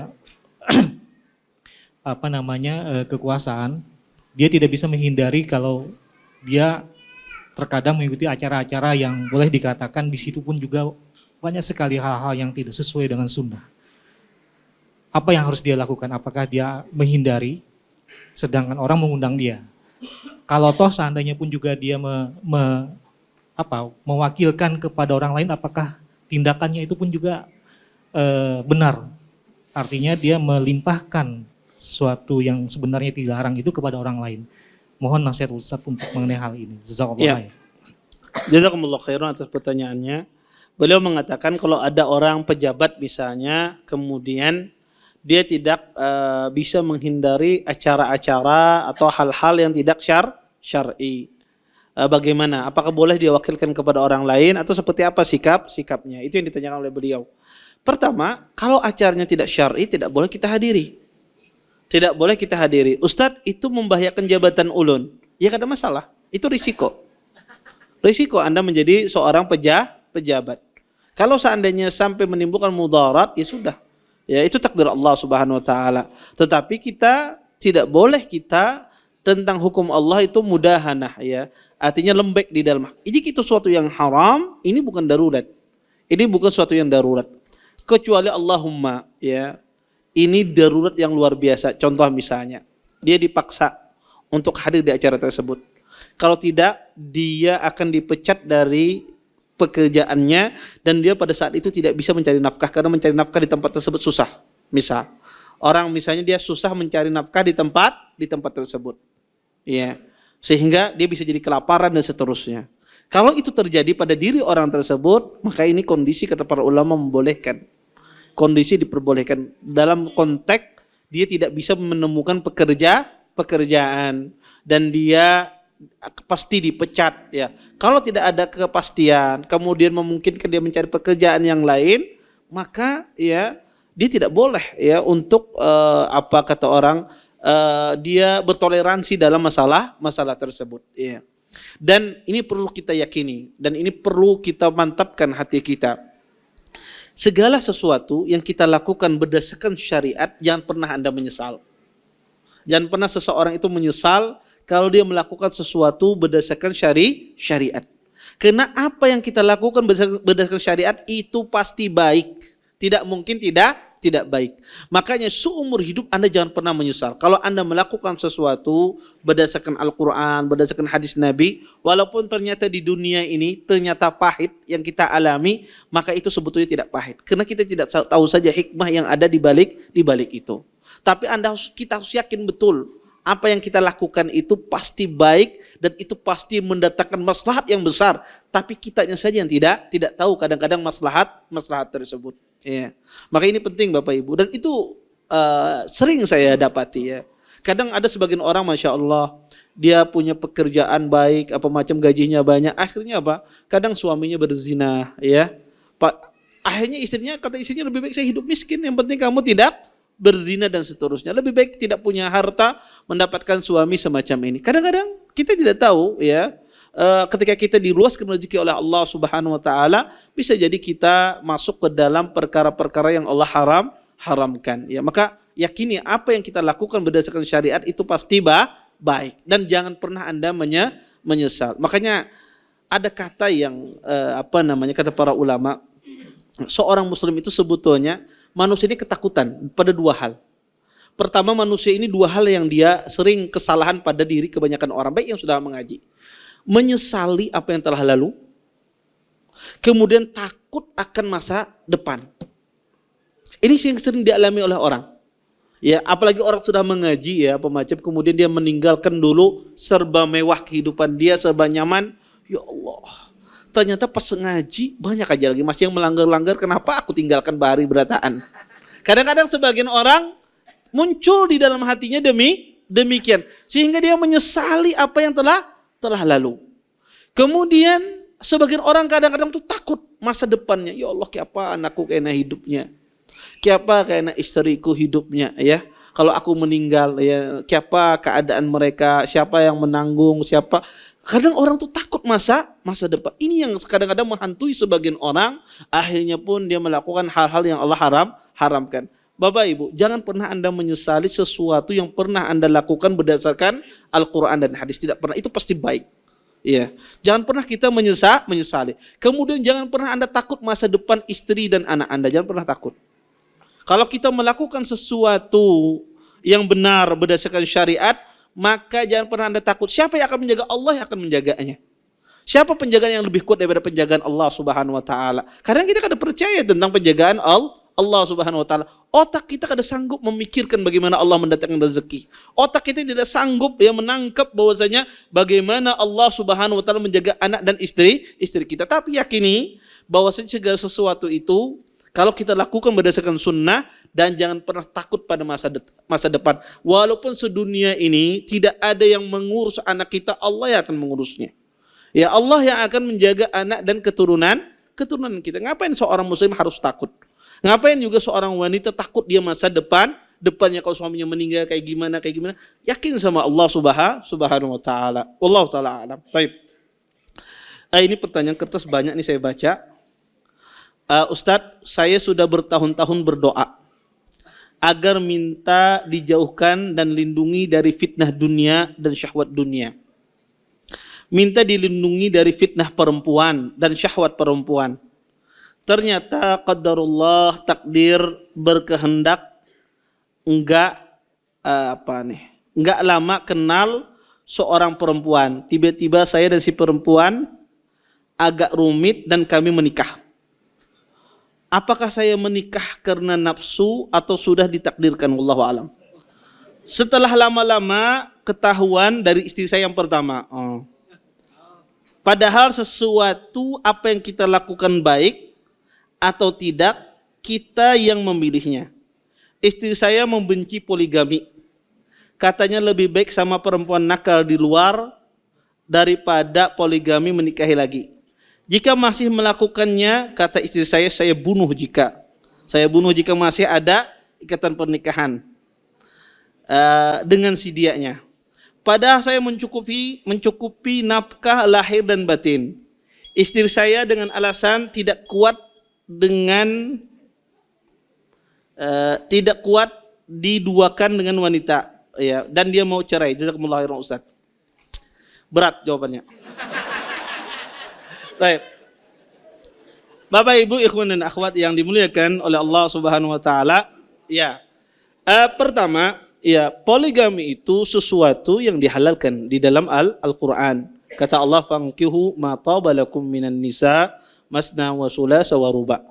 kekuasaan, dia tidak bisa menghindari kalau dia terkadang mengikuti acara-acara yang boleh dikatakan di situ pun juga banyak sekali hal-hal yang tidak sesuai dengan sunnah. Apa yang harus dia lakukan? Apakah dia menghindari sedangkan orang mengundang dia? Kalau toh seandainya pun juga dia mewakilkan kepada orang lain, apakah tindakannya itu pun juga benar? Artinya dia melimpahkan sesuatu yang sebenarnya dilarang itu kepada orang lain. Mohon nasihat Ustaz untuk mengenai hal ini. Jazakallahu khair. Jazakumullah khairan atas pertanyaannya. Beliau mengatakan kalau ada orang pejabat misalnya, kemudian dia tidak bisa menghindari acara-acara atau hal-hal yang tidak syar'i. Bagaimana? Apakah boleh dia wakilkan kepada orang lain atau seperti apa sikapnya? Itu yang ditanyakan oleh beliau. Pertama, kalau acaranya tidak syar'i, tidak boleh kita hadiri. Tidak boleh kita hadiri. Ustadz, itu membahayakan jabatan ulun. Ya, tidak ada masalah. Itu risiko. Risiko Anda menjadi seorang pejabat. Kalau seandainya sampai menimbulkan mudarat, ya sudah. Ya, itu takdir Allah Subhanahu wa taala. Tetapi kita tidak boleh kita tentang hukum Allah itu mudahanah, ya. Artinya lembek di dalam. Ini itu suatu yang haram, ini bukan darurat. Ini bukan suatu yang darurat. Kecuali Allahumma, ya. Ini darurat yang luar biasa. Contoh misalnya, dia dipaksa untuk hadir di acara tersebut. Kalau tidak, dia akan dipecat dari pekerjaannya dan dia pada saat itu tidak bisa mencari nafkah karena mencari nafkah di tempat tersebut susah. Misal, orang misalnya dia susah mencari nafkah di tempat tersebut. Ya. Sehingga dia bisa jadi kelaparan dan seterusnya. Kalau itu terjadi pada diri orang tersebut, maka ini kondisi kata para ulama membolehkan. Kondisi diperbolehkan dalam konteks dia tidak bisa menemukan pekerjaan dan dia pasti dipecat, ya. Kalau tidak ada kepastian, kemudian memungkinkan dia mencari pekerjaan yang lain, maka ya dia tidak boleh ya untuk kata orang dia bertoleransi dalam masalah tersebut, ya. Dan ini perlu kita yakini dan ini perlu kita mantapkan hati kita. Segala sesuatu yang kita lakukan berdasarkan syariat, jangan pernah Anda menyesal. Jangan pernah seseorang itu menyesal kalau dia melakukan sesuatu berdasarkan syariat. Karena apa yang kita lakukan berdasarkan syariat itu pasti baik. Tidak mungkin tidak baik. Makanya seumur hidup Anda jangan pernah menyesal. Kalau Anda melakukan sesuatu berdasarkan Al-Quran, berdasarkan hadis Nabi, walaupun ternyata di dunia ini ternyata pahit yang kita alami, maka itu sebetulnya tidak pahit. Karena kita tidak tahu saja hikmah yang ada di balik itu. Tapi kita harus yakin betul apa yang kita lakukan itu pasti baik dan itu pasti mendatangkan maslahat yang besar. Tapi kitanya saja yang tidak tahu kadang-kadang maslahat tersebut. Ya. Maka ini penting Bapak Ibu dan itu sering saya dapati ya. Kadang ada sebagian orang Masya Allah dia punya pekerjaan baik apa macam gajinya banyak, akhirnya apa? Kadang suaminya berzina ya. Akhirnya kata istrinya lebih baik saya hidup miskin, yang penting kamu tidak berzina dan seterusnya. Lebih baik tidak punya harta mendapatkan suami semacam ini. Kadang-kadang kita tidak tahu ya, ketika kita diluaskan rezeki oleh Allah Subhanahu wa taala, bisa jadi kita masuk ke dalam perkara-perkara yang Allah haramkan. Ya, maka yakini apa yang kita lakukan berdasarkan syariat itu pasti baik, dan jangan pernah Anda menyesal. Makanya ada kata yang kata para ulama, seorang muslim itu sebetulnya manusia ini ketakutan pada dua hal. Pertama, manusia ini dua hal yang dia sering kesalahan pada diri kebanyakan orang baik yang sudah mengaji. Menyesali apa yang telah lalu, kemudian takut akan masa depan. Ini yang sering dialami oleh orang. Ya, apalagi orang sudah mengaji ya, pemacam, kemudian dia meninggalkan dulu serba mewah kehidupan dia, serba nyaman. Ya Allah, ternyata pas ngaji banyak aja lagi masih yang melanggar-langgar, kenapa aku tinggalkan bahari berataan. Kadang-kadang sebagian orang muncul di dalam hatinya demikian, sehingga dia menyesali apa yang telah lalu. Kemudian sebagian orang kadang-kadang tuh takut masa depannya. Ya Allah, kiapa anakku kena hidupnya, kiapa kena istriku hidupnya ya. Kalau aku meninggal ya, kiapa keadaan mereka, siapa yang menanggung, siapa. Kadang orang tuh takut masa depan. Ini yang kadang-kadang menghantui sebagian orang, akhirnya pun dia melakukan hal-hal yang Allah haramkan. Bapak Ibu, jangan pernah Anda menyesali sesuatu yang pernah Anda lakukan berdasarkan Al-Quran dan hadis. Tidak pernah, itu pasti baik. Ya, jangan pernah kita menyesali. Kemudian jangan pernah Anda takut masa depan istri dan anak Anda. Jangan pernah takut. Kalau kita melakukan sesuatu yang benar berdasarkan syariat, maka jangan pernah Anda takut. Siapa yang akan menjaga? Allah yang akan menjaganya. Siapa penjagaan yang lebih kuat daripada penjagaan Allah Subhanahu wa taala? Kadang kita kada percaya tentang penjagaan Allah Subhanahu wa taala. Otak kita kada sanggup memikirkan bagaimana Allah mendatangkan rezeki. Otak kita tidak sanggup ya menangkap bahwasanya bagaimana Allah Subhanahu wa taala menjaga anak dan istri kita. Tapi yakini bahwasanya segala sesuatu itu kalau kita lakukan berdasarkan sunnah, dan jangan pernah takut pada masa depan. Walaupun sedunia ini tidak ada yang mengurus anak kita, Allah yang akan mengurusnya. Ya, Allah yang akan menjaga anak dan keturunan kita. Ngapain seorang muslim harus takut? Ngapain juga seorang wanita takut dia masa depannya kalau suaminya meninggal kayak gimana? Yakin sama Allah Subhanahu wa taala. Wallahu taala alam. Baik. Ini pertanyaan kertas banyak nih saya baca. Ustadz, saya sudah bertahun-tahun berdoa agar minta dijauhkan dan lindungi dari fitnah dunia dan syahwat dunia. Minta dilindungi dari fitnah perempuan dan syahwat perempuan. Ternyata qadarullah, takdir berkehendak, enggak lama kenal seorang perempuan. Tiba-tiba saya dan si perempuan agak rumit dan kami menikah. Apakah saya menikah karena nafsu atau sudah ditakdirkan? Wallahu a'lam. Setelah lama-lama ketahuan dari istri saya yang pertama. Padahal sesuatu apa yang kita lakukan baik atau tidak, kita yang memilihnya. Istri saya membenci poligami. Katanya lebih baik sama perempuan nakal di luar daripada poligami menikahi lagi. Jika masih melakukannya, kata istri saya bunuh jika masih ada ikatan pernikahan dengan si dianya. Padahal saya mencukupi nafkah lahir dan batin. Istri saya dengan alasan tidak kuat diduakan dengan wanita, ya, dan dia mau cerai. Jazakumullah khairan Ustaz. Berat jawabannya. Baik. Bapak Ibu ikhwan dan akhwat yang dimuliakan oleh Allah Subhanahu wa taala, ya. Pertama, ya, poligami itu sesuatu yang dihalalkan di dalam Al-Qur'an. Kata Allah, "Fankihu ma taba lakum minan nisa masna wa sulasa wa ruba.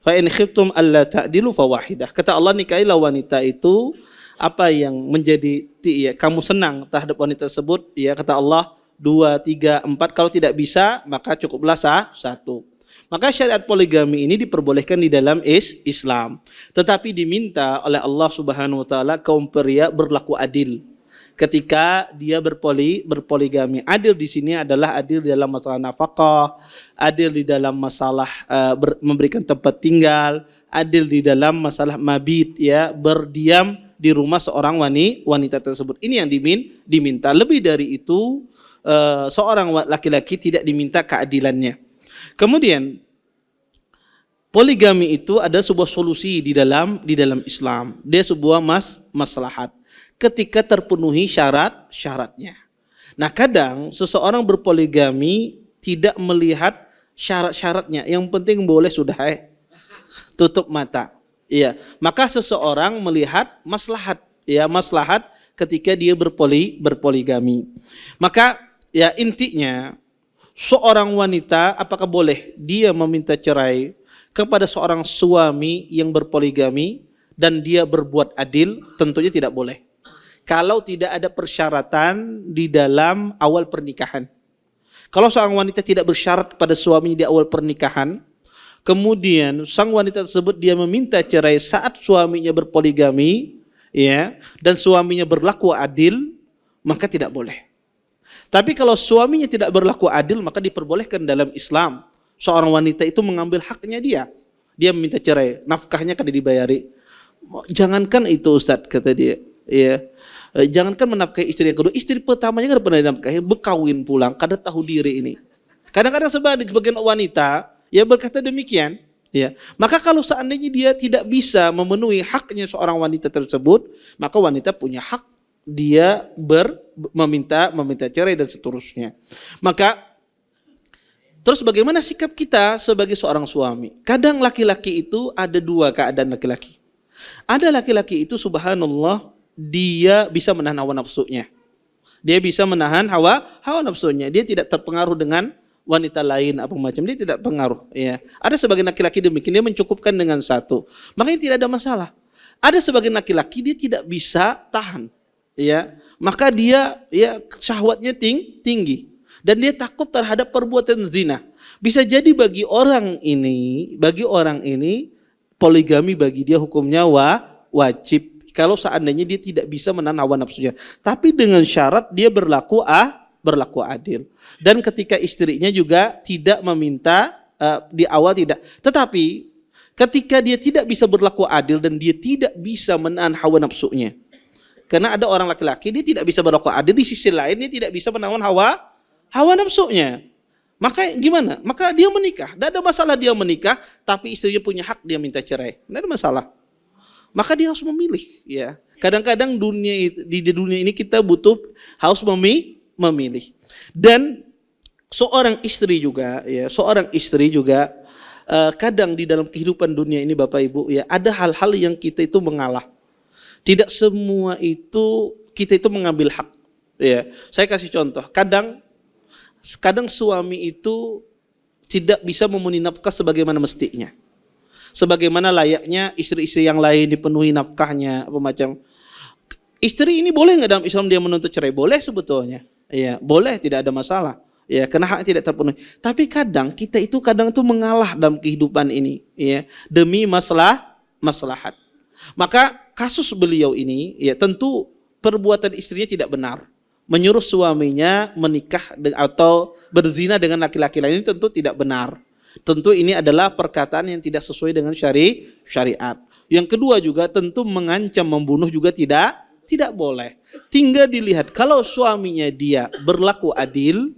Fa in khiftum alla ta'dilu fawahidah." Kata Allah, nikahilah wanita itu apa yang menjadi kamu senang terhadap wanita tersebut, ya, kata Allah 2, 3, 4. Kalau tidak bisa, maka cukuplah satu. Maka syariat poligami ini diperbolehkan di dalam Islam. Tetapi diminta oleh Allah Subhanahu wa taala kaum pria berlaku adil. ketika dia berpoligami. Adil di sini adalah adil dalam masalah nafkah, adil di dalam masalah memberikan tempat tinggal, adil di dalam masalah mabit, ya, berdiam di rumah seorang wanita tersebut. Ini yang diminta. Lebih dari itu seorang laki-laki tidak diminta keadilannya. Kemudian poligami itu ada sebuah solusi di dalam Islam. Dia sebuah maslahat ketika terpenuhi syaratnya. Nah, kadang seseorang berpoligami tidak melihat syarat-syaratnya. Yang penting boleh sudah, tutup mata. Iya, maka seseorang melihat maslahat, ya, maslahat ketika dia berpoligami. Maka ya intinya seorang wanita apakah boleh dia meminta cerai kepada seorang suami yang berpoligami dan dia berbuat adil? Tentunya tidak boleh. Kalau tidak ada persyaratan di dalam awal pernikahan. Kalau seorang wanita tidak bersyarat pada suaminya di awal pernikahan, kemudian sang wanita tersebut dia meminta cerai saat suaminya berpoligami, ya, dan suaminya berlaku adil, maka tidak boleh. Tapi kalau suaminya tidak berlaku adil, maka diperbolehkan dalam Islam seorang wanita itu mengambil haknya dia. Dia meminta cerai, nafkahnya kada dibayari. Jangankan itu, Ustadz, kata dia, ya. Jangankan menafkahi istri yang kedua, istri pertamanya kan pernah dinafkahi, berkawin pulang, kada tahu diri ini. Kadang-kadang sebagian wanita ya berkata demikian, ya. Maka kalau seandainya dia tidak bisa memenuhi haknya seorang wanita tersebut, maka wanita punya hak dia meminta cerai dan seterusnya. Maka terus bagaimana sikap kita sebagai seorang suami? Kadang laki-laki itu ada dua keadaan laki-laki. Ada laki-laki itu subhanallah dia bisa menahan hawa nafsunya. Dia bisa menahan hawa nafsunya. Dia tidak terpengaruh dengan wanita lain apa macam, dia tidak pengaruh, ya. Ada sebagian laki-laki demikian, dia mencukupkan dengan satu. Makanya tidak ada masalah. Ada sebagian laki-laki dia tidak bisa tahan, ya. Maka dia ya syahwatnya tinggi dan dia takut terhadap perbuatan zina. Bisa jadi bagi orang ini poligami bagi dia hukumnya wajib kalau seandainya dia tidak bisa menahan hawa nafsunya. Tapi dengan syarat dia berlaku adil. Dan ketika istrinya juga tidak meminta di awal tidak. Tetapi ketika dia tidak bisa berlaku adil dan dia tidak bisa menahan hawa nafsunya. Karena ada orang laki-laki dia tidak bisa berlaku adil, di sisi lain dia tidak bisa menahan hawa nafsunya. Maka gimana? Maka dia menikah. Tidak ada masalah dia menikah, tapi istrinya punya hak dia minta cerai. Tidak ada masalah. Maka dia harus memilih, ya. Kadang-kadang di dunia ini kita harus memilih. Dan seorang istri juga kadang di dalam kehidupan dunia ini Bapak Ibu, ya, ada hal-hal yang kita itu mengalah. Tidak semua itu kita itu mengambil hak, ya. Saya kasih contoh. Kadang suami itu tidak bisa memenuhi nafkah sebagaimana mestinya. Sebagaimana layaknya istri-istri yang lain dipenuhi nafkahnya apa macam. Istri ini boleh nggak dalam Islam dia menuntut cerai? Boleh sebetulnya. Ya, boleh, tidak ada masalah. Ya, karena hak tidak terpenuhi. Tapi kita itu mengalah dalam kehidupan ini, ya, demi maslahat. Maka kasus beliau ini, ya, tentu perbuatan istrinya tidak benar. Menyuruh suaminya menikah atau berzina dengan laki-laki lain ini tentu tidak benar. Tentu ini adalah perkataan yang tidak sesuai dengan syariat. Yang kedua juga tentu mengancam membunuh juga tidak boleh. Tinggal dilihat kalau suaminya dia berlaku adil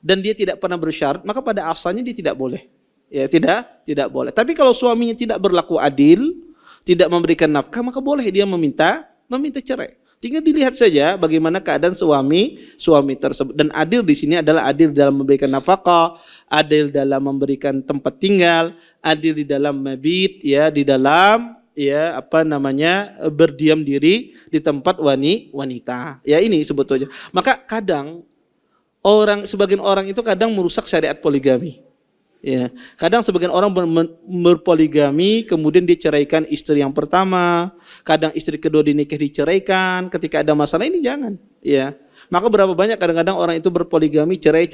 dan dia tidak pernah bersyarat, maka pada asalnya dia tidak boleh. Ya, tidak boleh. Tapi kalau suaminya tidak berlaku adil, tidak memberikan nafkah, maka boleh dia meminta cerai. Tinggal dilihat saja bagaimana keadaan suami tersebut. Dan adil di sini adalah adil dalam memberikan nafkah, adil dalam memberikan tempat tinggal, adil di dalam mabit, ya, di dalam berdiam diri di tempat wanita. Ya, ini sebetulnya. Maka kadang sebagian orang itu kadang merusak syariat poligami. Ya, kadang sebagian orang berpoligami kemudian diceraikan istri yang pertama, kadang istri kedua dinikah diceraikan, ketika ada masalah ini jangan, ya. Maka berapa banyak kadang-kadang orang itu berpoligami cerai,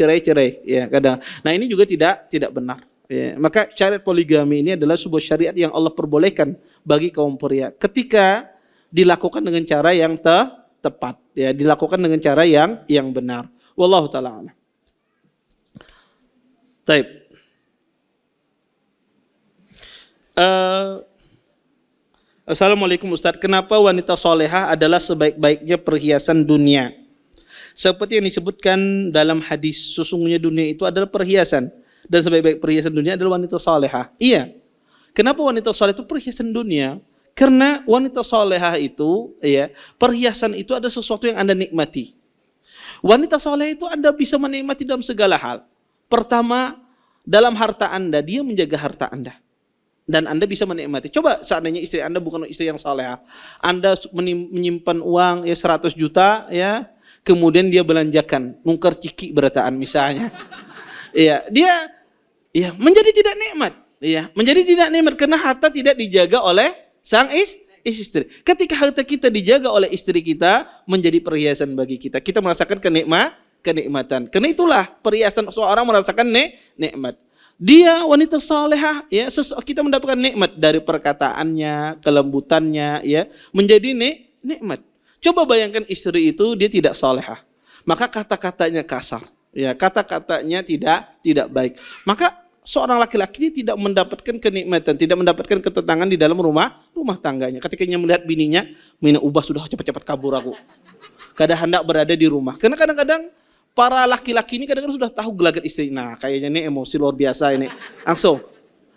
ya, kadang. Nah, ini juga tidak benar. Ya, maka syariat poligami ini adalah sebuah syariat yang Allah perbolehkan bagi kaum pria ketika dilakukan dengan cara yang tepat, ya, dilakukan dengan cara yang benar. Wallahu taala a'lam. Taib. Assalamualaikum Ustaz, kenapa wanita solehah adalah sebaik-baiknya perhiasan dunia? Seperti yang disebutkan dalam hadis, sesungguhnya dunia itu adalah perhiasan, dan sebaik-baik perhiasan dunia adalah wanita solehah. Iya. Kenapa wanita solehah itu perhiasan dunia? Karena wanita solehah itu, ya, perhiasan itu ada sesuatu yang Anda nikmati. Wanita solehah itu Anda bisa menikmati dalam segala hal. Pertama, dalam harta Anda, dia menjaga harta Anda. Dan Anda bisa menikmati. Coba seandainya istri Anda bukan istri yang salehah. Anda menyimpan uang ya 100 juta ya, kemudian dia belanjakan, nungkar ciki berataan misalnya. Iya, dia ya menjadi tidak nikmat. Iya, menjadi tidak nikmat karena harta tidak dijaga oleh sang istri. Ketika harta kita dijaga oleh istri kita, menjadi perhiasan bagi kita. Kita merasakan kenikmatan. Karena itulah perhiasan seorang merasakan nikmat. Dia wanita salehah, ya, kita mendapatkan nikmat dari perkataannya, kelembutannya, ya, menjadi nikmat. Coba bayangkan istri itu dia tidak salehah, maka kata-katanya kasar, ya, kata-katanya tidak baik. Maka seorang laki-laki dia tidak mendapatkan kenikmatan, tidak mendapatkan ketenangan di dalam rumah tangganya. Ketika dia melihat bininya, ubah sudah cepat-cepat kabur aku. Kadang hendak berada di rumah. Karena kadang-kadang para laki-laki ini kadang-kadang sudah tahu gelagat istri. Nah, kayaknya ini emosi luar biasa ini. Langsung.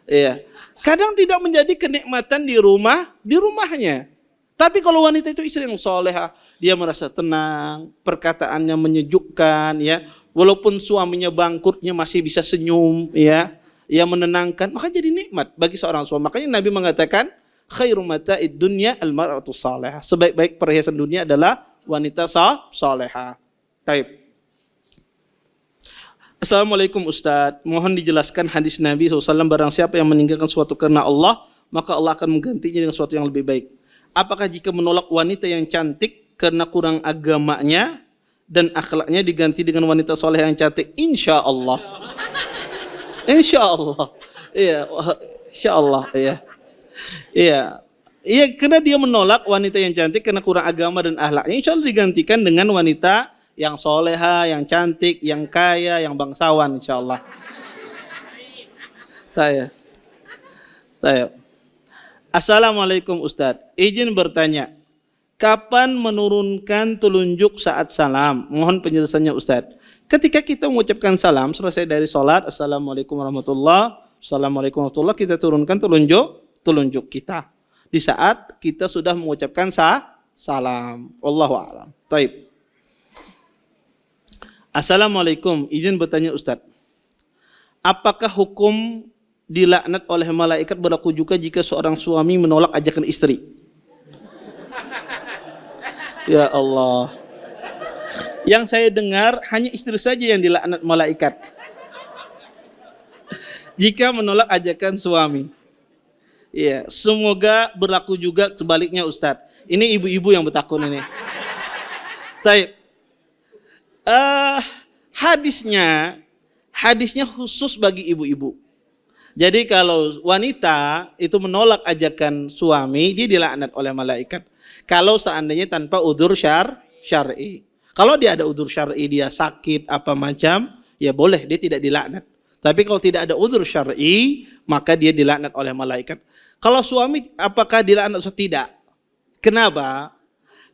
Iya. Kadang tidak menjadi kenikmatan di rumahnya. Tapi kalau wanita itu istri yang solehah, dia merasa tenang, perkataannya menyejukkan, ya. Walaupun suaminya bangkrutnya masih bisa senyum, ya. Ya, menenangkan, maka jadi nikmat bagi seorang suami. Makanya Nabi mengatakan, khairu mata'id dunya al-mar'atu salihah. Sebaik-baik perhiasan dunia adalah wanita salehah. Baik. Assalamualaikum Ustaz, mohon dijelaskan hadis Nabi SAW, barang siapa yang meninggalkan sesuatu karena Allah, maka Allah akan menggantinya dengan sesuatu yang lebih baik. Apakah jika menolak wanita yang cantik karena kurang agamanya dan akhlaknya diganti dengan wanita soleh yang cantik? Insya Allah. Insya Allah. Iya, insya Allah. Iya. Iya. Iya, karena dia menolak wanita yang cantik karena kurang agama dan akhlaknya, insya Allah digantikan dengan wanita yang soleha, yang cantik, yang kaya, yang bangsawan, insyaallah. Saya. Assalamualaikum Ustadz, izin bertanya, kapan menurunkan telunjuk saat salam? Mohon penjelasannya Ustadz. Ketika kita mengucapkan salam, selesai dari sholat, Assalamualaikum warahmatullahi wabarakatuh, kita turunkan telunjuk kita. Di saat kita sudah mengucapkan salam. Wallahu a'lam. Taib. Assalamualaikum, izin bertanya Ustadz, apakah hukum dilaknat oleh malaikat berlaku juga jika seorang suami menolak ajakan istri? Ya Allah, yang saya dengar hanya istri saja yang dilaknat malaikat jika menolak ajakan suami. Ya, semoga berlaku juga sebaliknya Ustadz. Ini ibu-ibu yang bertakun ini. Taib. Hadisnya khusus bagi ibu-ibu. Jadi kalau wanita itu menolak ajakan suami, dia dilaknat oleh malaikat. Kalau seandainya tanpa udzur syar'i. Kalau dia ada udzur syar'i, dia sakit apa macam, ya boleh, dia tidak dilaknat. Tapi kalau tidak ada udzur syar'i, maka dia dilaknat oleh malaikat. Kalau suami apakah dilaknat atau tidak? Kenapa?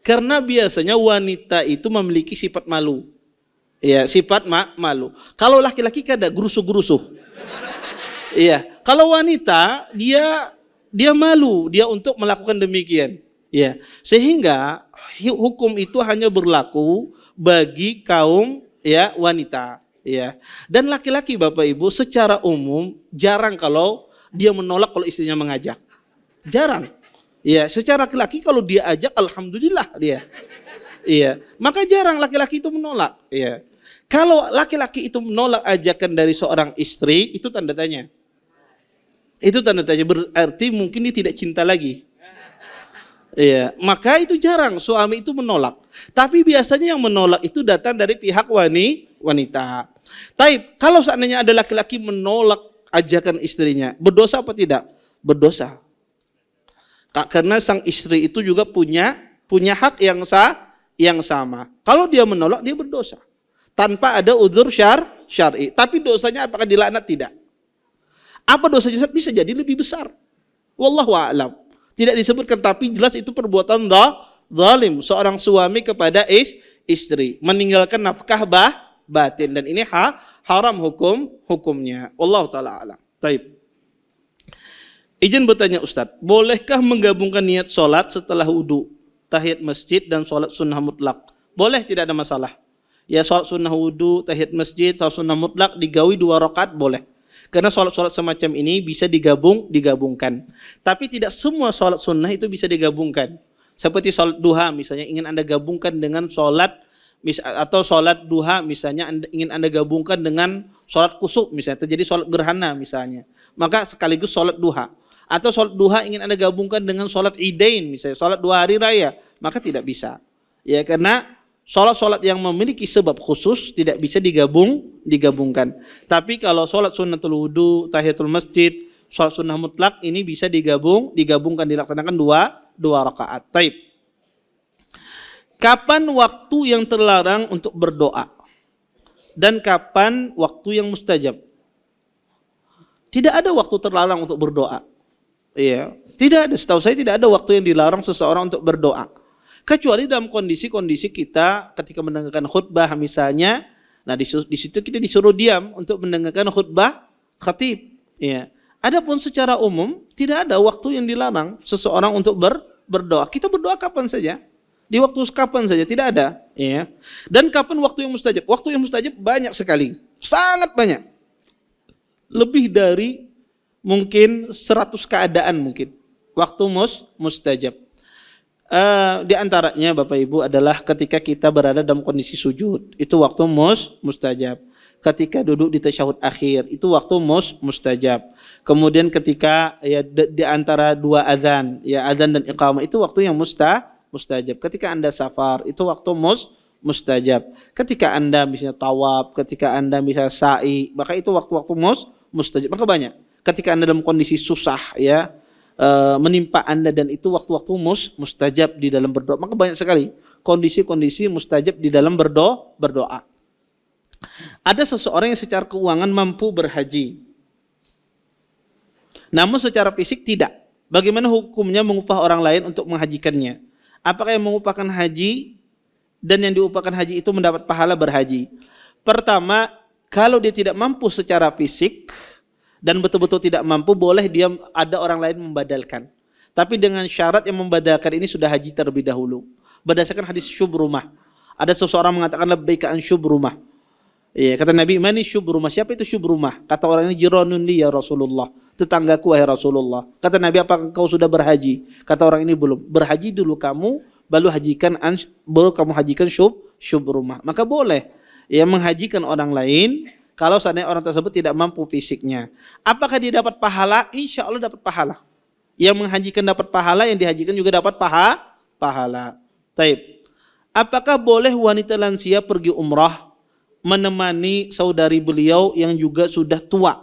Karena biasanya wanita itu memiliki sifat malu. Iya, sifat malu. Kalau laki-laki kan ada gerusuh-gerusuh. Iya, kalau wanita dia malu, dia untuk melakukan demikian. Iya, sehingga hukum itu hanya berlaku bagi kaum ya wanita. Iya. Dan laki-laki Bapak Ibu secara umum jarang kalau dia menolak kalau istrinya mengajak. Jarang. Iya, secara laki-laki kalau dia ajak alhamdulillah dia. Iya, maka jarang laki-laki itu menolak. Iya. Kalau laki-laki itu menolak ajakan dari seorang istri, itu tanda tanya. Itu tanda tanya, berarti mungkin dia tidak cinta lagi. Iya, maka itu jarang suami itu menolak. Tapi biasanya yang menolak itu datang dari pihak wanita. Tapi kalau seandainya ada laki-laki menolak ajakan istrinya, berdosa apa tidak? Berdosa. Karena sang istri itu juga punya hak yang yang sama. Kalau dia menolak, dia berdosa. Tanpa ada udzur syar'i. Tapi dosanya apakah dilaknat? Tidak. Apa dosanya? Bisa jadi lebih besar. Wallahu a'lam. Tidak disebutkan, tapi jelas itu perbuatan zalim seorang suami kepada istri, meninggalkan nafkah batin, dan ini haram hukumnya. Wallahu taala a'lam. Taib. Izin bertanya Ustadz, bolehkah menggabungkan niat sholat setelah wudu, tahiyat masjid dan sholat sunnah mutlak? Boleh, tidak ada masalah. Ya, sholat sunnah wudu, tahiyat masjid, sholat sunnah mutlak digawi 2 rakaat boleh. Karena sholat-sholat semacam ini bisa digabungkan. Tapi tidak semua sholat sunnah itu bisa digabungkan. Seperti sholat duha misalnya, ingin Anda gabungkan dengan sholat, atau sholat duha misalnya ingin Anda gabungkan dengan sholat kusuk misalnya, terjadi sholat gerhana misalnya. Maka sekaligus sholat duha. Atau sholat duha ingin Anda gabungkan dengan sholat idain misalnya, sholat 2 hari raya, maka tidak bisa. Ya, karena sholat-sholat yang memiliki sebab khusus tidak bisa digabungkan. Tapi kalau sholat sunnatul wudu, tahiyatul masjid, sholat sunnah mutlak ini bisa digabungkan, dilaksanakan 2 rakaat. Taib. Kapan waktu yang terlarang untuk berdoa? Dan kapan waktu yang mustajab? Tidak ada waktu terlarang untuk berdoa. Iya, tidak ada. Setahu saya tidak ada waktu yang dilarang seseorang untuk berdoa. Kecuali dalam kondisi-kondisi kita ketika mendengarkan khutbah misalnya, nah di situ kita disuruh diam untuk mendengarkan khutbah khatib. Iya. Adapun secara umum tidak ada waktu yang dilarang seseorang untuk berdoa. Kita berdoa kapan saja, di waktu kapan saja, tidak ada. Iya. Dan kapan waktu yang mustajab? Waktu yang mustajab banyak sekali, sangat banyak, lebih dari mungkin 100 keadaan mungkin waktu mustajab. Di antaranya Bapak Ibu adalah ketika kita berada dalam kondisi sujud, itu waktu mustajab. Ketika duduk di tasyahud akhir, itu waktu mustajab. Kemudian ketika ya di antara 2 azan, ya azan dan iqamah, itu waktu yang mustajab. Ketika Anda safar, itu waktu mustajab. Ketika Anda misalnya tawaf, ketika Anda misalnya sa'i, maka itu waktu-waktu mustajab. Maka banyak. Ketika Anda dalam kondisi susah, ya menimpa Anda, dan itu waktu-waktu mustajab di dalam berdoa. Maka banyak sekali kondisi-kondisi mustajab di dalam berdoa. Ada seseorang yang secara keuangan mampu berhaji, namun secara fisik tidak. Bagaimana hukumnya mengupah orang lain untuk menghajikannya? Apakah yang mengupakan haji dan yang diupakan haji itu mendapat pahala berhaji? Pertama, kalau dia tidak mampu secara fisik dan betul-betul tidak mampu, boleh dia ada orang lain membadalkan. Tapi dengan syarat yang membadalkan ini sudah haji terlebih dahulu. Berdasarkan hadis Syubrumah. Ada seseorang mengatakan labbaika an Syubrumah. Ya, kata Nabi, "Mani Syubrumah?" Siapa itu Syubrumah? Kata orang ini, "Jiranun li ya Rasulullah." Tetanggaku wahai Rasulullah. Kata Nabi, "Apakah kau sudah berhaji?" Kata orang ini, "Belum." "Berhaji dulu kamu, baru kamu hajikan Syubrumah." Maka boleh ya menghajikan orang lain kalau seandainya orang tersebut tidak mampu fisiknya. Apakah dia dapat pahala? Insya Allah dapat pahala. Yang menghajikan dapat pahala, yang dihajikan juga dapat pahala. Taib. Apakah boleh wanita lansia pergi umrah menemani saudari beliau yang juga sudah tua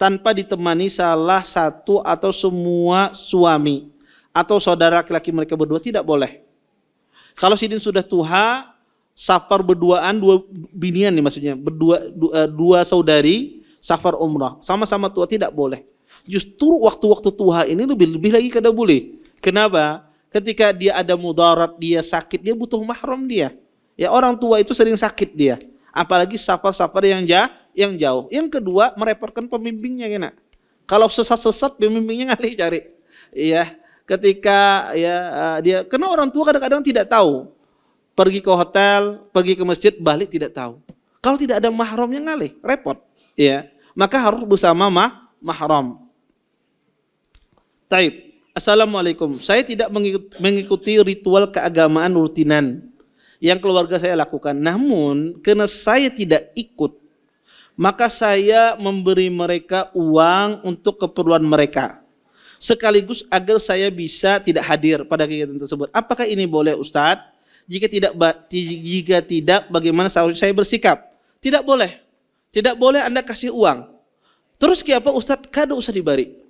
tanpa ditemani salah satu atau semua suami atau saudara laki-laki mereka berdua? Tidak boleh. Kalau sidin sudah tua, safar berduaan, 2 binian nih maksudnya, dua saudari safar umrah, sama-sama tua, tidak boleh. Justru waktu-waktu tua ini lebih lagi kada boleh. Kenapa? Ketika dia ada mudarat, dia sakit, dia butuh mahram dia. Ya, orang tua itu sering sakit dia. Apalagi safar-safar yang jauh. Yang kedua, merepotkan pembimbingnya kena. Kalau sesat-sesat, pembimbingnya ngalih cari. Iya, ketika ya dia, karena orang tua kadang-kadang tidak tahu. Pergi ke hotel, pergi ke masjid, balik tidak tahu. Kalau tidak ada mahramnya ngalih, repot. Ya, maka harus bersama mahram. Taib. Assalamualaikum. Saya tidak mengikuti ritual keagamaan rutinan yang keluarga saya lakukan. Namun, karena saya tidak ikut, maka saya memberi mereka uang untuk keperluan mereka, sekaligus agar saya bisa tidak hadir pada kegiatan tersebut. Apakah ini boleh, Ustadz? Jika tidak, bagaimana seharusnya saya bersikap? Tidak boleh. Tidak boleh Anda kasih uang. Terus apa, Ustadz? Kada usah diberi.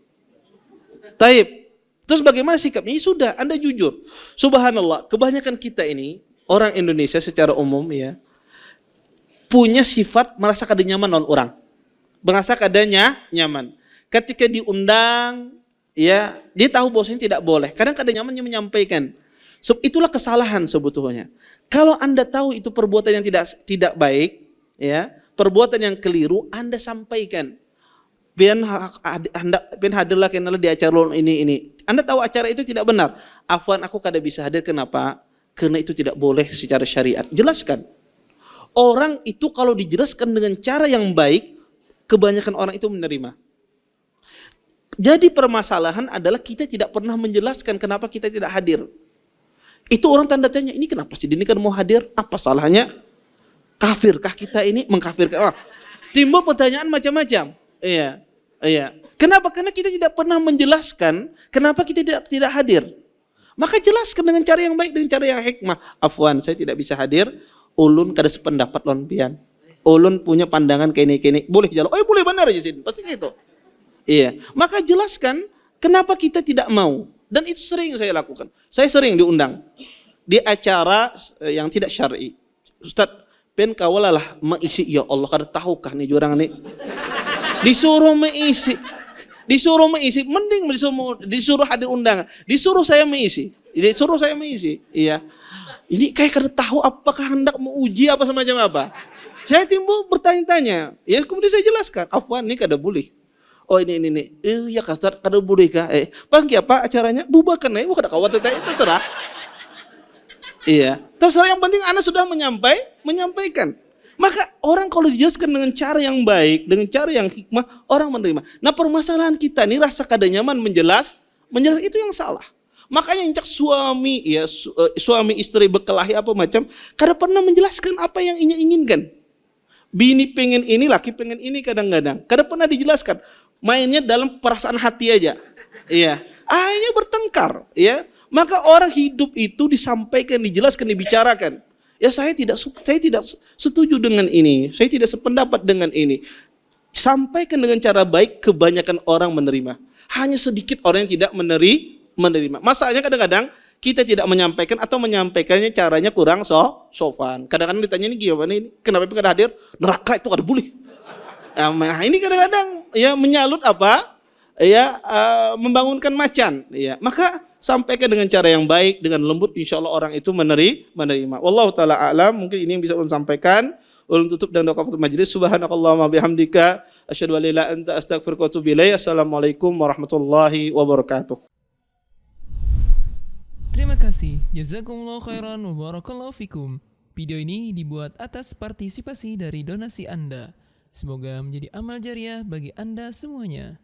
Taib. Terus bagaimana sikapnya? Ya sudah, Anda jujur. Subhanallah, kebanyakan kita ini orang Indonesia secara umum ya punya sifat merasa kada nyaman oleh orang. Merasa kadanya nyaman. Ketika diundang ya, dia tahu bosnya tidak boleh. Kadang kada nyamannya menyampaikan. Itulah kesalahan sebetulnya. Kalau Anda tahu itu perbuatan yang tidak baik, ya, perbuatan yang keliru, Anda sampaikan. Pian hadirlah kenal di acara ini. Anda tahu acara itu tidak benar. Afwan, aku kada bisa hadir. Kenapa? Karena itu tidak boleh secara syariat. Jelaskan. Orang itu kalau dijelaskan dengan cara yang baik, kebanyakan orang itu menerima. Jadi permasalahan adalah kita tidak pernah menjelaskan kenapa kita tidak hadir. Itu orang tanda tanya, ini kenapa sih ini kan mau hadir? Apa salahnya? Kafirkah kita ini? Mengkafirkan? Timbul pertanyaan macam-macam. Iya. Kenapa? Karena kita tidak pernah menjelaskan kenapa kita tidak hadir. Maka jelaskan dengan cara yang baik, dengan cara yang hikmah. Afwan, saya tidak bisa hadir. Ulun kada sependapat lon pian. Ulun punya pandangan kayak ini. Boleh jalan? Oh, boleh benar aja sih. Pasti gitu. Iya. Maka jelaskan kenapa kita tidak mau. Dan itu sering saya lakukan. Saya sering diundang di acara yang tidak syar'i. Ustaz, pen kawalalah mengisi. Ya Allah, kada tahukah nih jurang nih. Disuruh mengisi, mending disuruh hadir undangan, disuruh saya mengisi. Iya. Ini kayak kada tahu apakah hendak menguji apa semacam apa. Saya timbul bertanya-tanya. Ya kemudian saya jelaskan, afwan ini kada boleh. Oh ini. Ya kasar kada boleh kah? Panggil apa acaranya? Bubarkan aja, kada kawat itu terserah. Iya. Terserah, yang penting Anda sudah menyampaikan. Maka orang kalau dijelaskan dengan cara yang baik, dengan cara yang hikmah, orang menerima. Nah permasalahan kita nih rasa kada nyaman menjelaskan itu yang salah. Makanya yang suami istri berkelahi apa macam, kada pernah menjelaskan apa yang inginkan. Bini pengen ini, laki pengen ini kadang-kadang. Kada pernah dijelaskan. Mainnya dalam perasaan hati aja. Iya. Akhirnya bertengkar. Ya. Maka orang hidup itu disampaikan, dijelaskan, dibicarakan. Ya saya tidak setuju dengan ini, saya tidak sependapat dengan ini. Sampaikan dengan cara baik, kebanyakan orang menerima. Hanya sedikit orang yang tidak menerima. Masalahnya kadang-kadang kita tidak menyampaikan atau menyampaikannya caranya kurang sopan. Kadang-kadang ditanya ini gimana ini, kenapa kada hadir? Neraka itu kada boleh. Nah ini kadang-kadang ya menyalut apa? Ya membangunkan macan. Ya maka sampaikan dengan cara yang baik, dengan lembut, insya Allah orang itu menerima. Wallahu ta'ala a'lam, mungkin ini yang bisa ulun sampaikan. Ulun tutup dan doa kafatul majlis. Subhanakallahumma bihamdika, asyhadu an la ilaha illa anta, astaghfiruka wa atubu ilaik. Assalamualaikum warahmatullahi wabarakatuh. Terima kasih. Jazakumullah khairan wa barakallahu fikum. Video ini dibuat atas partisipasi dari donasi Anda. Semoga menjadi amal jariah bagi Anda semuanya.